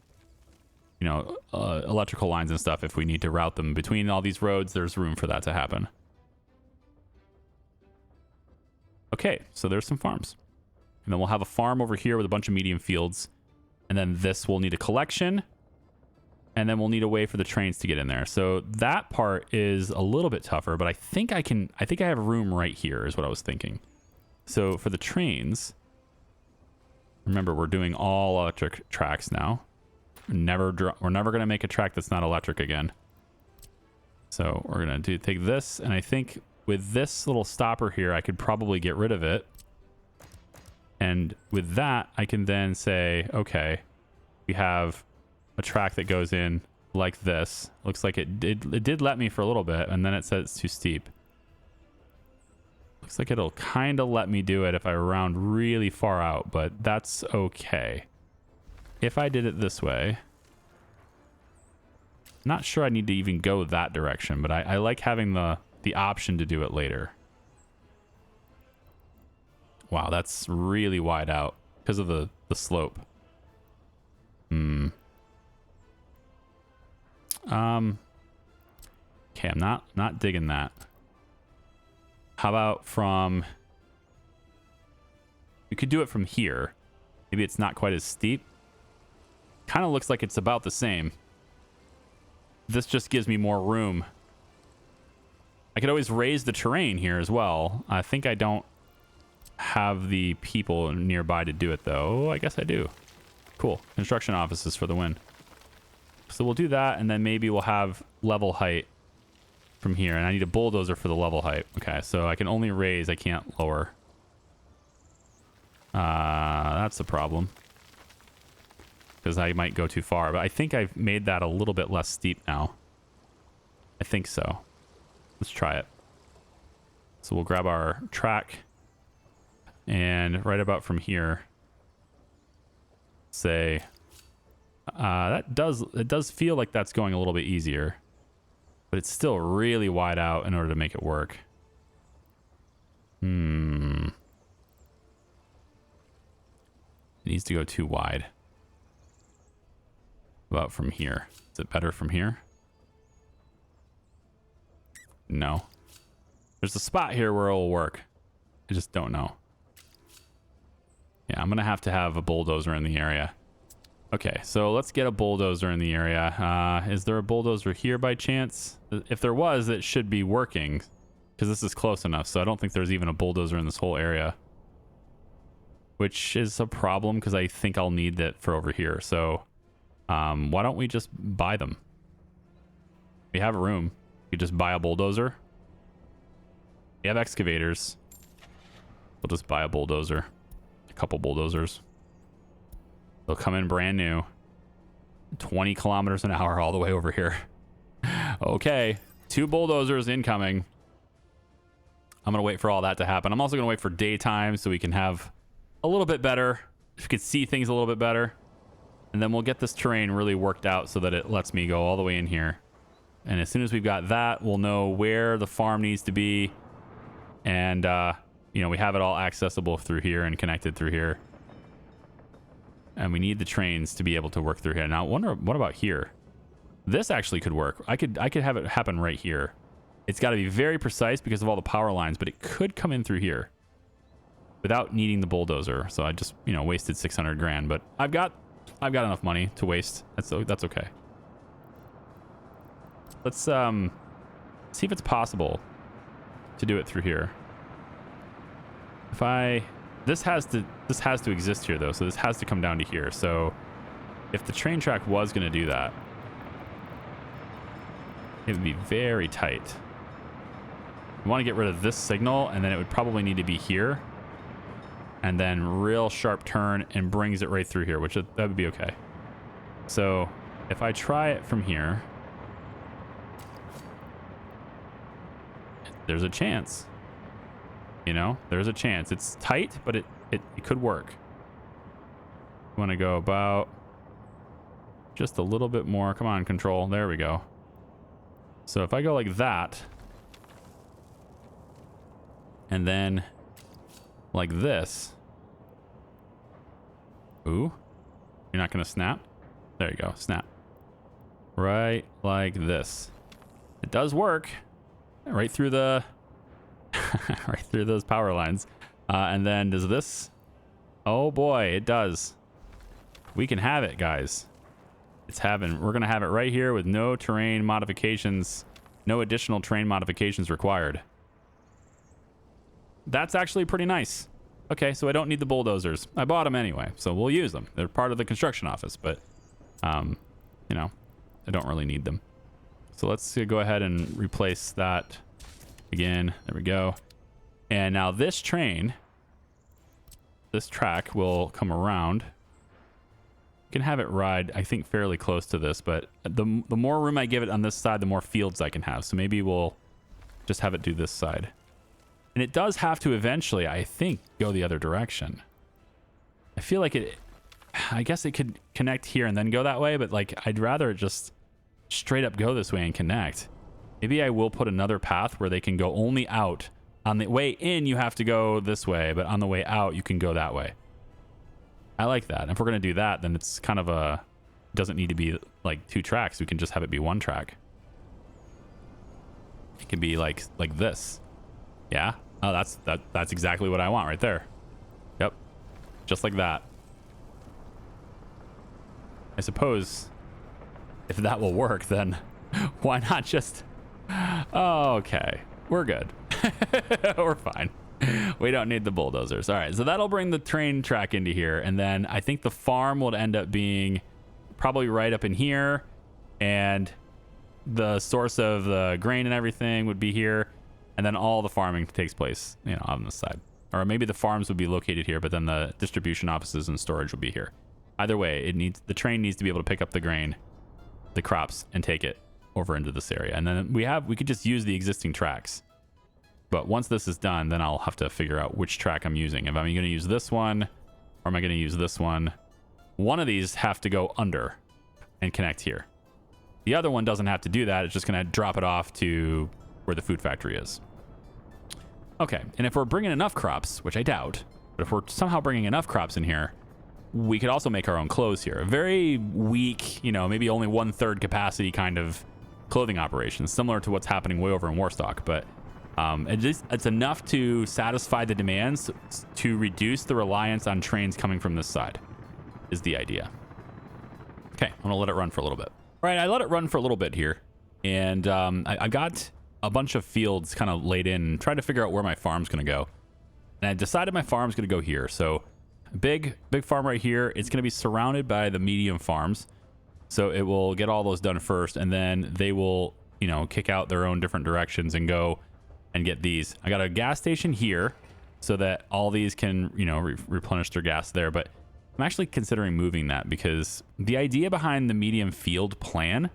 electrical lines and stuff. If we need to route them between all these roads, there's room for that to happen. Okay, so there's some farms. And then we'll have a farm over here with a bunch of medium fields. And then this will need a collection. And then we'll need a way for the trains to get in there. So that part is a little bit tougher, but I think I have room right here is what I was thinking. So for the trains, remember we're doing all electric tracks now. We're never going to make a track that's not electric again. So we're going to take this, and I think with this little stopper here, I could probably get rid of it. And with that, I can then say, okay, we have a track that goes in like this. Looks like it did let me for a little bit, and then it says it's too steep. Looks like it'll kind of let me do it if I round really far out, but that's okay. If I did it this way, not sure I need to even go that direction, but I like having the option to do it later. Wow, that's really wide out. because of the slope. Okay, I'm not digging that. How about from... We could do it from here. Maybe it's not quite as steep. Kind of looks like it's about the same. This just gives me more room. I could always raise the terrain here as well. I think I don't have the people nearby to do it, though. I guess I do. Cool. Construction offices for the win. So we'll do that, and then maybe we'll have level height from here. And I need a bulldozer for the level height. Okay, so I can only raise. I can't lower. That's the problem. Because I might go too far. But I think I've made that a little bit less steep now. I think so. Let's try it. So we'll grab our track. And right about from here, say... it does feel like that's going a little bit easier. But it's still really wide out in order to make it work. It needs to go too wide. About from here. Is it better from here? No. There's a spot here where it'll work. I just don't know. Yeah, I'm going to have a bulldozer in the area. Okay, so let's get a bulldozer in the area. Is there a bulldozer here by chance? If there was, it should be working. Because this is close enough, so I don't think there's even a bulldozer in this whole area. Which is a problem, because I think I'll need that for over here. So, why don't we just buy them? We have room. We could just buy a bulldozer. We have excavators. We'll just buy a bulldozer. A couple bulldozers. They'll come in brand new. 20 kilometers an hour all the way over here. Okay. 2 bulldozers incoming. I'm going to wait for all that to happen. I'm also going to wait for daytime so we can have a little bit better. If we could see things a little bit better. And then we'll get this terrain really worked out so that it lets me go all the way in here. And as soon as we've got that, we'll know where the farm needs to be. And, you know, we have it all accessible through here and connected through here. And we need the trains to be able to work through here. Now, I wonder, what about here? This actually could work. I could have it happen right here. It's got to be very precise because of all the power lines, but it could come in through here without needing the bulldozer. So I just, you know, wasted 600 grand, but I've got enough money to waste. That's okay. Let's see if it's possible to do it through here. This has to exist here though, so this has to come down to here. So if the train track was going to do that, it would be very tight. We want to get rid of this signal, and then it would probably need to be here, and then real sharp turn and brings it right through here, which that would be okay. So if I try it from here, there's a chance. You know, there's a chance. It's tight, but it could work. Want to go about just a little bit more. Come on, control. There we go. So if I go like that, and then like this. Ooh, you're not going to snap? There you go, snap. Right like this. It does work. Right through the... right through those power lines. And then does this... Oh boy, it does. We can have it, guys. We're going to have it right here with no terrain modifications, no additional terrain modifications required. That's actually pretty nice. Okay, so I don't need the bulldozers. I bought them anyway, so we'll use them. They're part of the construction office, but, you know, I don't really need them. So let's go ahead and replace that again. There we go. And now this train, this track will come around. You can have it ride, I think, fairly close to this, but the more room I give it on this side, the more fields I can have. So maybe we'll just have it do this side. And it does have to eventually, I think, go the other direction. I feel like I guess it could connect here and then go that way, but like I'd rather just straight up go this way and connect. Maybe I will put another path where they can go only out. On the way in, you have to go this way, but on the way out, you can go that way. I like that. And if we're going to do that, then it's kind of a, doesn't need to be like 2 tracks. We can just have it be 1 track. It can be like this. Yeah. Oh, that's exactly what I want right there. Yep. Just like that. I suppose if that will work, then why not just... Okay. We're good. We're fine. We don't need the bulldozers. All right. So that'll bring the train track into here. And then I think the farm would end up being probably right up in here. And the source of the grain and everything would be here. And then all the farming takes place, you know, on this side. Or maybe the farms would be located here, but then the distribution offices and storage would be here. Either way, the train needs to be able to pick up the grain, the crops, and take it over into this area. And then we could just use the existing tracks. But once this is done, then I'll have to figure out which track I'm using. If I'm going to use this one, or am I going to use this one? One of these have to go under and connect here. The other one doesn't have to do that. It's just going to drop it off to where the food factory is. Okay, and if we're bringing enough crops, which I doubt, but if we're somehow bringing enough crops in here, we could also make our own clothes here. A very weak, you know, maybe only 1/3 capacity kind of clothing operation, similar to what's happening way over in Warstock. But it's enough to satisfy the demands to reduce the reliance on trains coming from this side, is the idea. Okay, I'm going to let it run for a little bit. All right, I let it run for a little bit here. And I got a bunch of fields kind of laid in, trying to figure out where my farm's going to go. And I decided my farm's going to go here. So big farm right here. It's going to be surrounded by the medium farms. So it will get all those done first, and then they will, you know, kick out their own different directions and go and get these. I got a gas station here so that all these can, you know, replenish their gas there. But I'm actually considering moving that because the idea behind the medium field plan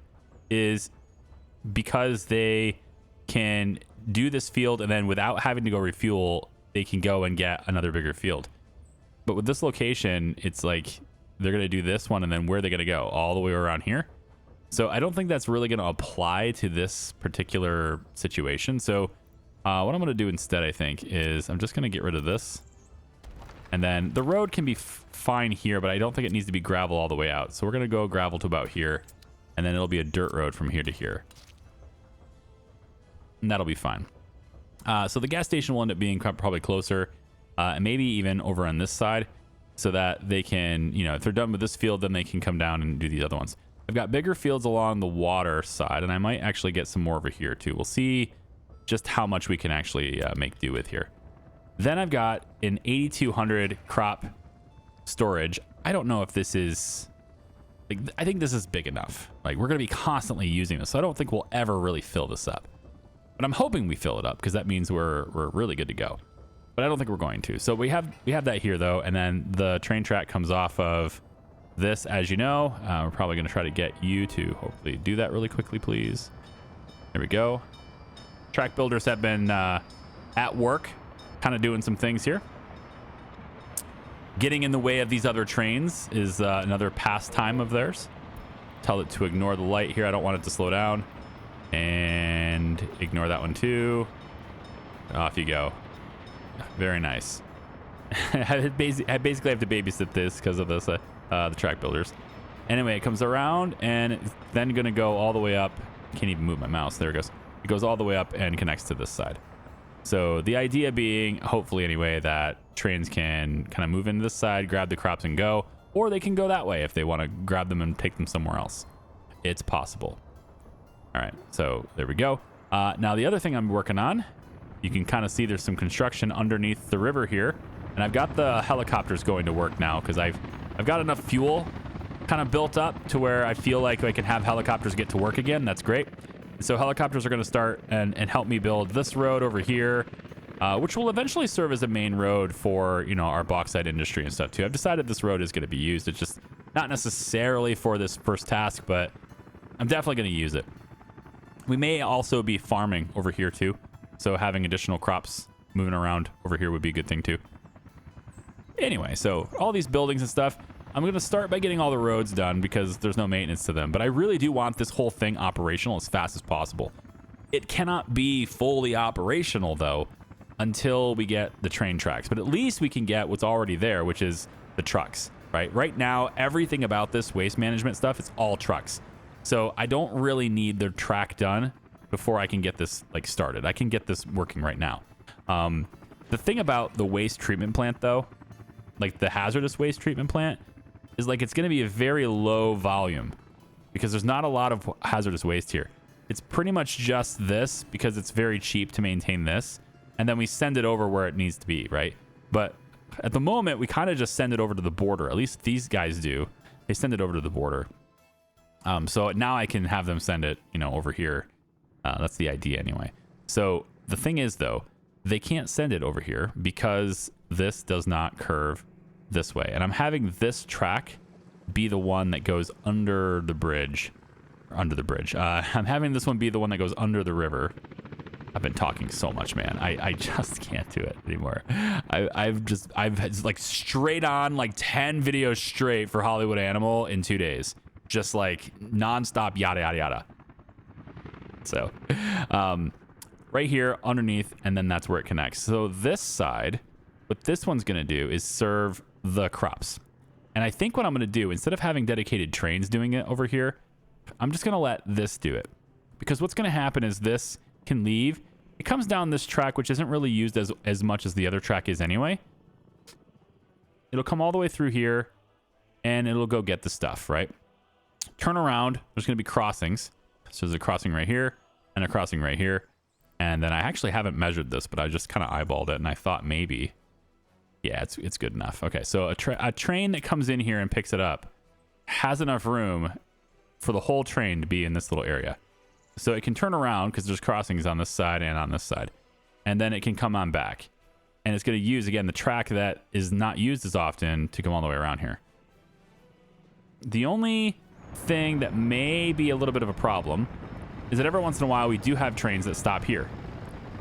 is because they can do this field and then without having to go refuel, they can go and get another bigger field. But with this location, it's like they're going to do this one, and then where are they going to go? All the way around here. So I don't think that's really going to apply to this particular situation. So what I'm going to do instead, I think, is I'm just going to get rid of this. And then the road can be fine here, but I don't think it needs to be gravel all the way out. So we're going to go gravel to about here, and then it'll be a dirt road from here to here. And that'll be fine. So the gas station will end up being probably closer, and maybe even over on this side, so that they can, you know, if they're done with this field, then they can come down and do these other ones. I've got bigger fields along the water side, and I might actually get some more over here too. We'll see just how much we can actually make do with here. Then I've got an 8,200 crop storage. I don't know if this is, like, I think this is big enough. Like, we're going to be constantly using this, so I don't think we'll ever really fill this up. But I'm hoping we fill it up because that means we're really good to go. But I don't think we're going to. So we have that here though, and then the train track comes off of this, as you know. We're probably going to try to get you to hopefully do that really quickly, please. There we go. Track builders have been at work, kind of doing some things here. Getting in the way of these other trains is another pastime of theirs. Tell it to ignore the light here. I don't want it to slow down. And ignore that one too. Off you go. Very nice. I basically have to babysit this because of this, the track builders. Anyway, it comes around and it's then going to go all the way up. Can't even move my mouse. There it goes. It goes all the way up and connects to this side. So the idea being, hopefully anyway, that trains can kind of move into this side, grab the crops and go, or they can go that way if they want to grab them and take them somewhere else. It's possible. All right, so there we go. Now the other thing I'm working on, you can kind of see there's some construction underneath the river here, and I've got the helicopters going to work now because I've got enough fuel kind of built up to where I feel like I can have helicopters get to work again. That's great. So helicopters are going to start and help me build this road over here, which will eventually serve as a main road for, you know, our bauxite industry and stuff too. I've decided this road is going to be used. It's just not necessarily for this first task, but I'm definitely going to use it. We may also be farming over here too. So having additional crops moving around over here would be a good thing too. Anyway, so all these buildings and stuff, I'm going to start by getting all the roads done because there's no maintenance to them. But I really do want this whole thing operational as fast as possible. It cannot be fully operational though until we get the train tracks. But at least we can get what's already there, which is the trucks. right? Right now, everything about this waste management stuff is all trucks. So I don't really need the track done before I can get this like started. I can get this working right now. The thing about the waste treatment plant though, like the hazardous waste treatment plant, is like it's going to be a very low volume because there's not a lot of hazardous waste here. It's pretty much just this because it's very cheap to maintain this. And then we send it over where it needs to be, right? But at the moment, we kind of just send it over to the border. At least these guys do. They send it over to the border. So now I can have them send it, you know, over here. That's the idea anyway. So the thing is, though, they can't send it over here because this does not curve this way. And I'm having this track be the one that goes under the bridge. Under the bridge. I'm having this one be the one that goes under the river. I've been talking so much, man. I just can't do it anymore. I've like straight on like 10 videos straight for Hollywood Animal in 2 days. Just like nonstop yada, yada, yada. So right here underneath, and then that's where it connects. So this side, what this one's going to do is serve the crops. And I think what I'm going to do, instead of having dedicated trains doing it over here, I'm just going to let this do it. Because what's going to happen is this can leave. It comes down this track, which isn't really used as much as the other track is anyway. It'll come all the way through here, and it'll go get the stuff, right? Turn around. There's going to be crossings. So there's a crossing right here, and a crossing right here. And then I actually haven't measured this, but I just kind of eyeballed it, and I thought maybe... Yeah, it's good enough. Okay, so a train that comes in here and picks it up has enough room for the whole train to be in this little area. So it can turn around because there's crossings on this side and on this side. And then it can come on back. And it's going to use, again, the track that is not used as often to come all the way around here. The only thing that may be a little bit of a problem is that every once in a while we do have trains that stop here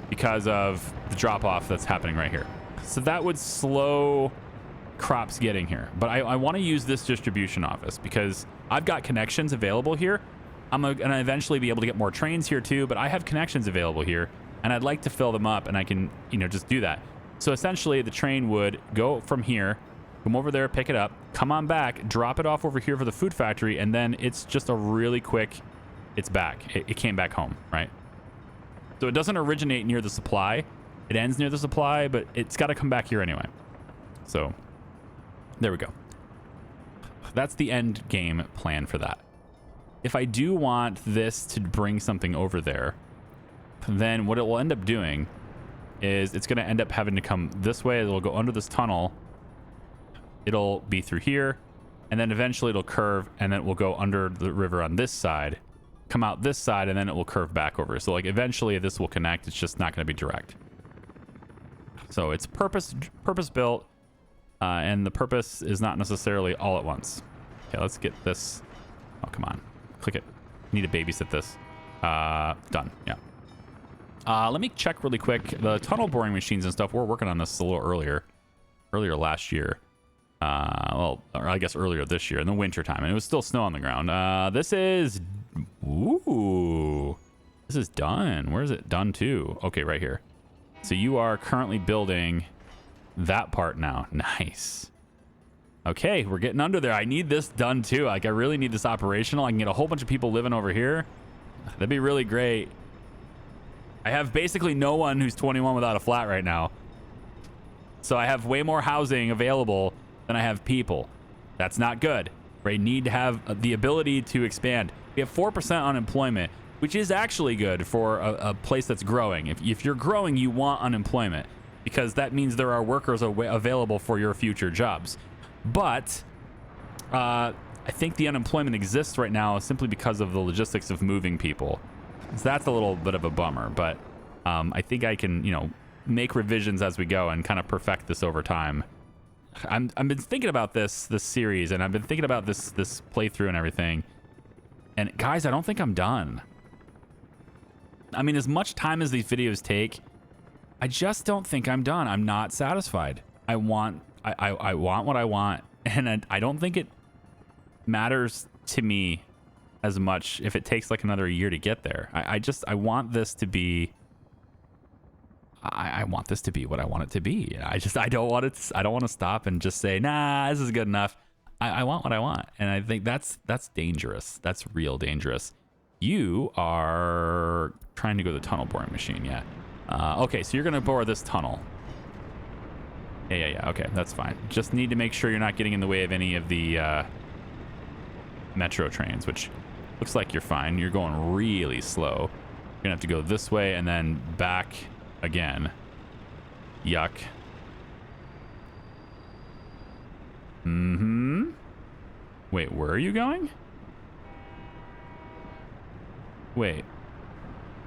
because of the drop-off that's happening right here. So that would slow crops getting here. But I want to use this distribution office because I've got connections available here. I'm going to eventually be able to get more trains here too, but I have connections available here and I'd like to fill them up and I can, you know, just do that. So essentially the train would go from here, come over there, pick it up, come on back, drop it off over here for the food factory, and then it's just a really quick, it's back. It came back home, right? So it doesn't originate near the supply. It ends near the supply, but it's got to come back here anyway. So there we go. That's the end game plan for that. If I do want this to bring something over there, then what it will end up doing is it's going to end up having to come this way. It'll go under this tunnel. It'll be through here, and then eventually it'll curve, and then it will go under the river on this side, come out this side, and then it will curve back over. So like eventually this will connect. It's just not going to be direct. So it's purpose built, and the purpose is not necessarily all at once. Okay, let's get this. Oh, come on. Click it. Need to babysit this. Done. Yeah. Let me check really quick. The tunnel boring machines and stuff, we're working on this a little earlier last year. Well, or I guess earlier this year in the winter time, and it was still snow on the ground. This is, ooh, this is done. Where is it done to? Okay, right here. So you are currently building that part now. Nice. Okay, we're getting under there. I need this done too. Like I really need this operational. I can get a whole bunch of people living over here. That'd be really great. I have basically no one who's 21 without a flat right now. So I have way more housing available than I have people. That's not good. We need to have the ability to expand. We have 4% unemployment, which is actually good for a place that's growing. If you're growing, you want unemployment because that means there are workers available for your future jobs. But I think the unemployment exists right now simply because of the logistics of moving people. So that's a little bit of a bummer, but I think I can, you know, make revisions as we go and kind of perfect this over time. I've been thinking about this series, and I've been thinking about this playthrough and everything. And guys, I don't think I'm done. I mean, as much time as these videos take, I just don't think I'm done. I'm not satisfied. I want what I want, and I don't think it matters to me as much if it takes like another year to get there. I want this to be. I want this to be what I want it to be. I don't want to stop and just say, nah, this is good enough. I want what I want. And I think that's dangerous. That's real dangerous. You are trying to go to the tunnel boring machine. Yeah. Okay, so you're going to bore this tunnel. Yeah. Okay, that's fine. Just need to make sure you're not getting in the way of any of the metro trains, which looks like you're fine. You're going really slow. You're going to have to go this way and then back again. Yuck. Wait, where are you going? Wait.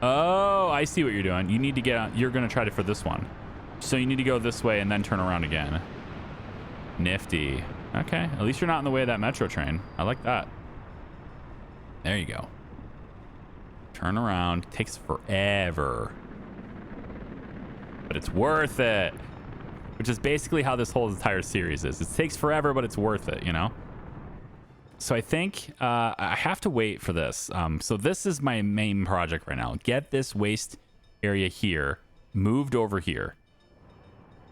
Oh, I see what you're doing. You need to get on. You're going to try it for this one. So you need to go this way and then turn around again. Nifty. Okay. At least you're not in the way of that metro train. I like that. There you go. Turn around. Takes forever. But it's worth it. Which is basically how this whole entire series is. It takes forever, but it's worth it, you know? So I think I have to wait for this. So this is my main project right now. Get this waste area here moved over here.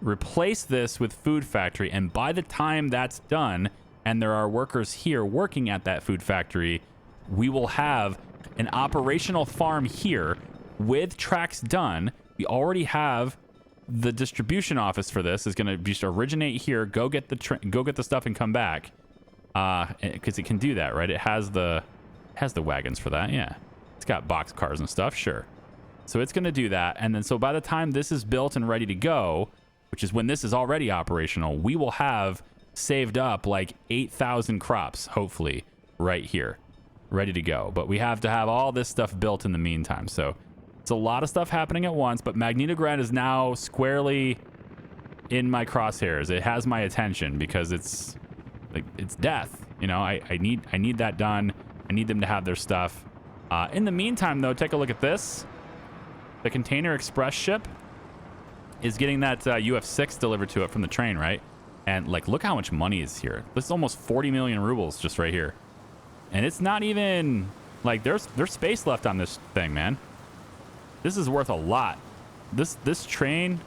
Replace this with food factory. And by the time that's done and there are workers here working at that food factory, we will have an operational farm here with tracks done. We already have the distribution office for this is going to just originate here. Go get the stuff and come back. Because it can do that, right? It has the wagons for that. Yeah, it's got box cars and stuff. Sure. So it's going to do that, and then so by the time this is built and ready to go, which is when this is already operational, we will have saved up like 8,000 crops, hopefully, right here, ready to go. But we have to have all this stuff built in the meantime. So it's a lot of stuff happening at once. But Magnitograd is now squarely in my crosshairs. It has my attention because it's death. You know, I need that done. I need them to have their stuff. In the meantime, though, take a look at this. The Container Express ship is getting that UF6 delivered to it from the train, right? And like, look how much money is here. This is almost 40 million rubles just right here. And it's not even like there's space left on this thing, man. This is worth a lot. This train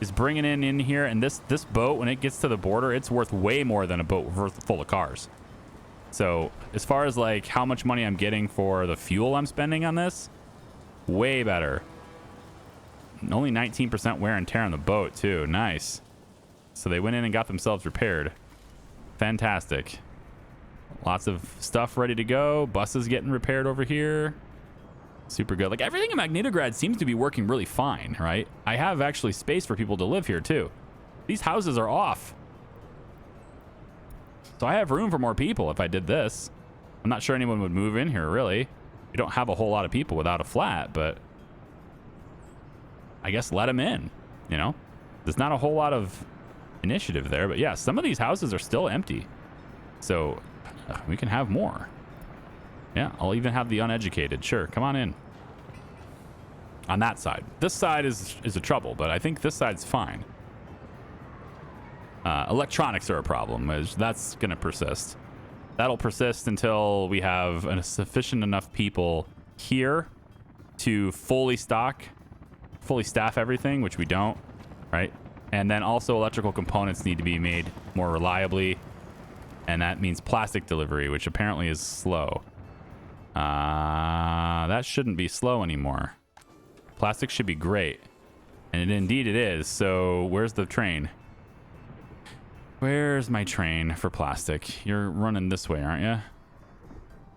is bringing in here, and this boat, when it gets to the border, it's worth way more than a boat full of cars. So as far as like how much money I'm getting for the fuel I'm spending on this, way better. Only 19% wear and tear on the boat too. Nice. So they went in and got themselves repaired. Fantastic. Lots of stuff ready to go. Buses getting repaired over here. Super good. Like, everything in Magnitograd seems to be working really fine, right? I have actually space for people to live here too. These houses are off. So I have room for more people if I did this. I'm not sure anyone would move in here, really. We don't have a whole lot of people without a flat, but I guess let them in, you know? There's not a whole lot of initiative there, but yeah, some of these houses are still empty. So we can have more. Yeah, I'll even have the uneducated. Sure, come on in. On that side. This side is a trouble, but I think this side's fine. Electronics are a problem. That's going to persist. That'll persist until we have a sufficient enough people here to fully staff everything, which we don't, right? And then also electrical components need to be made more reliably, and that means plastic delivery, which apparently is slow. That shouldn't be slow anymore. Plastic should be great. And indeed it is. So where's the train? Where's my train for plastic? You're running this way, aren't you?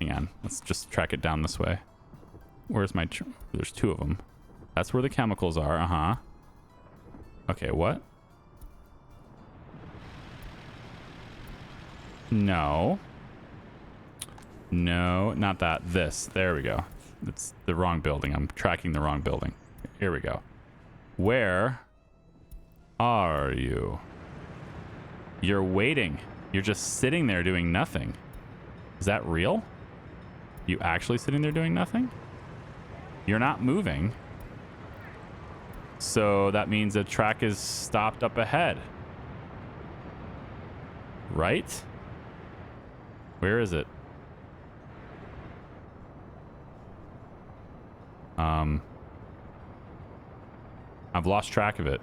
Hang on. Let's just track it down this way. Where's my... There's two of them. That's where the chemicals are. Uh-huh. Okay, what? No. No, not that. This. There we go. It's the wrong building. I'm tracking the wrong building. Here we go. Where are you? You're waiting. You're just sitting there doing nothing. Is that real? You actually sitting there doing nothing? You're not moving. So that means the track is stopped up ahead. Right? Where is it? I've lost track of it.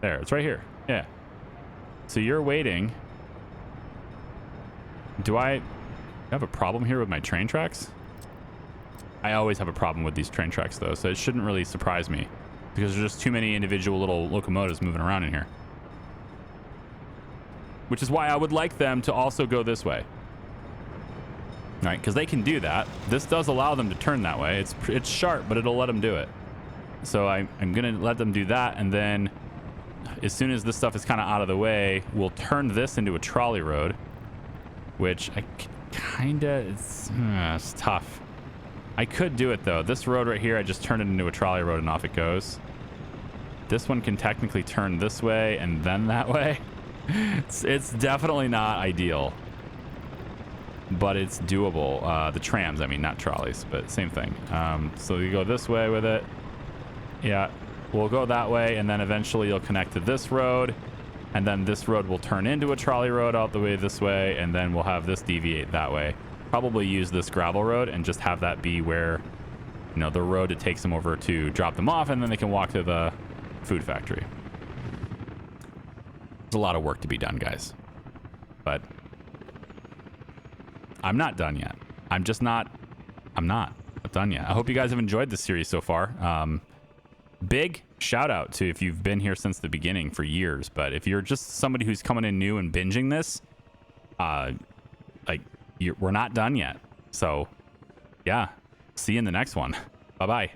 There, it's right here. Yeah. So you're waiting. Do I have a problem here with my train tracks? I always have a problem with these train tracks, though, so it shouldn't really surprise me because there's just too many individual little locomotives moving around in here. Which is why I would like them to also go this way. All right, because they can do that. This does allow them to turn that way. It's sharp, but it'll let them do it. So I'm going to let them do that, and then as soon as this stuff is kind of out of the way, we'll turn this into a trolley road, which I kind of, it's tough. I could do it, though. This road right here, I just turn it into a trolley road, and off it goes. This one can technically turn this way and then that way. It's definitely not ideal, but it's doable. The trams, I mean, not trolleys, but same thing. So you go this way with it. Yeah, we'll go that way, and then eventually you'll connect to this road, and then this road will turn into a trolley road out the way this way, and then we'll have this deviate that way. Probably use this gravel road and just have that be where, you know, the road it takes them over to drop them off, and then they can walk to the food factory. There's a lot of work to be done, guys, but I'm not done yet. I'm not done yet. I hope you guys have enjoyed this series so far. Big shout out to if you've been here since the beginning for years, but if you're just somebody who's coming in new and binging this, we're not done yet. So yeah, see you in the next one. Bye-bye.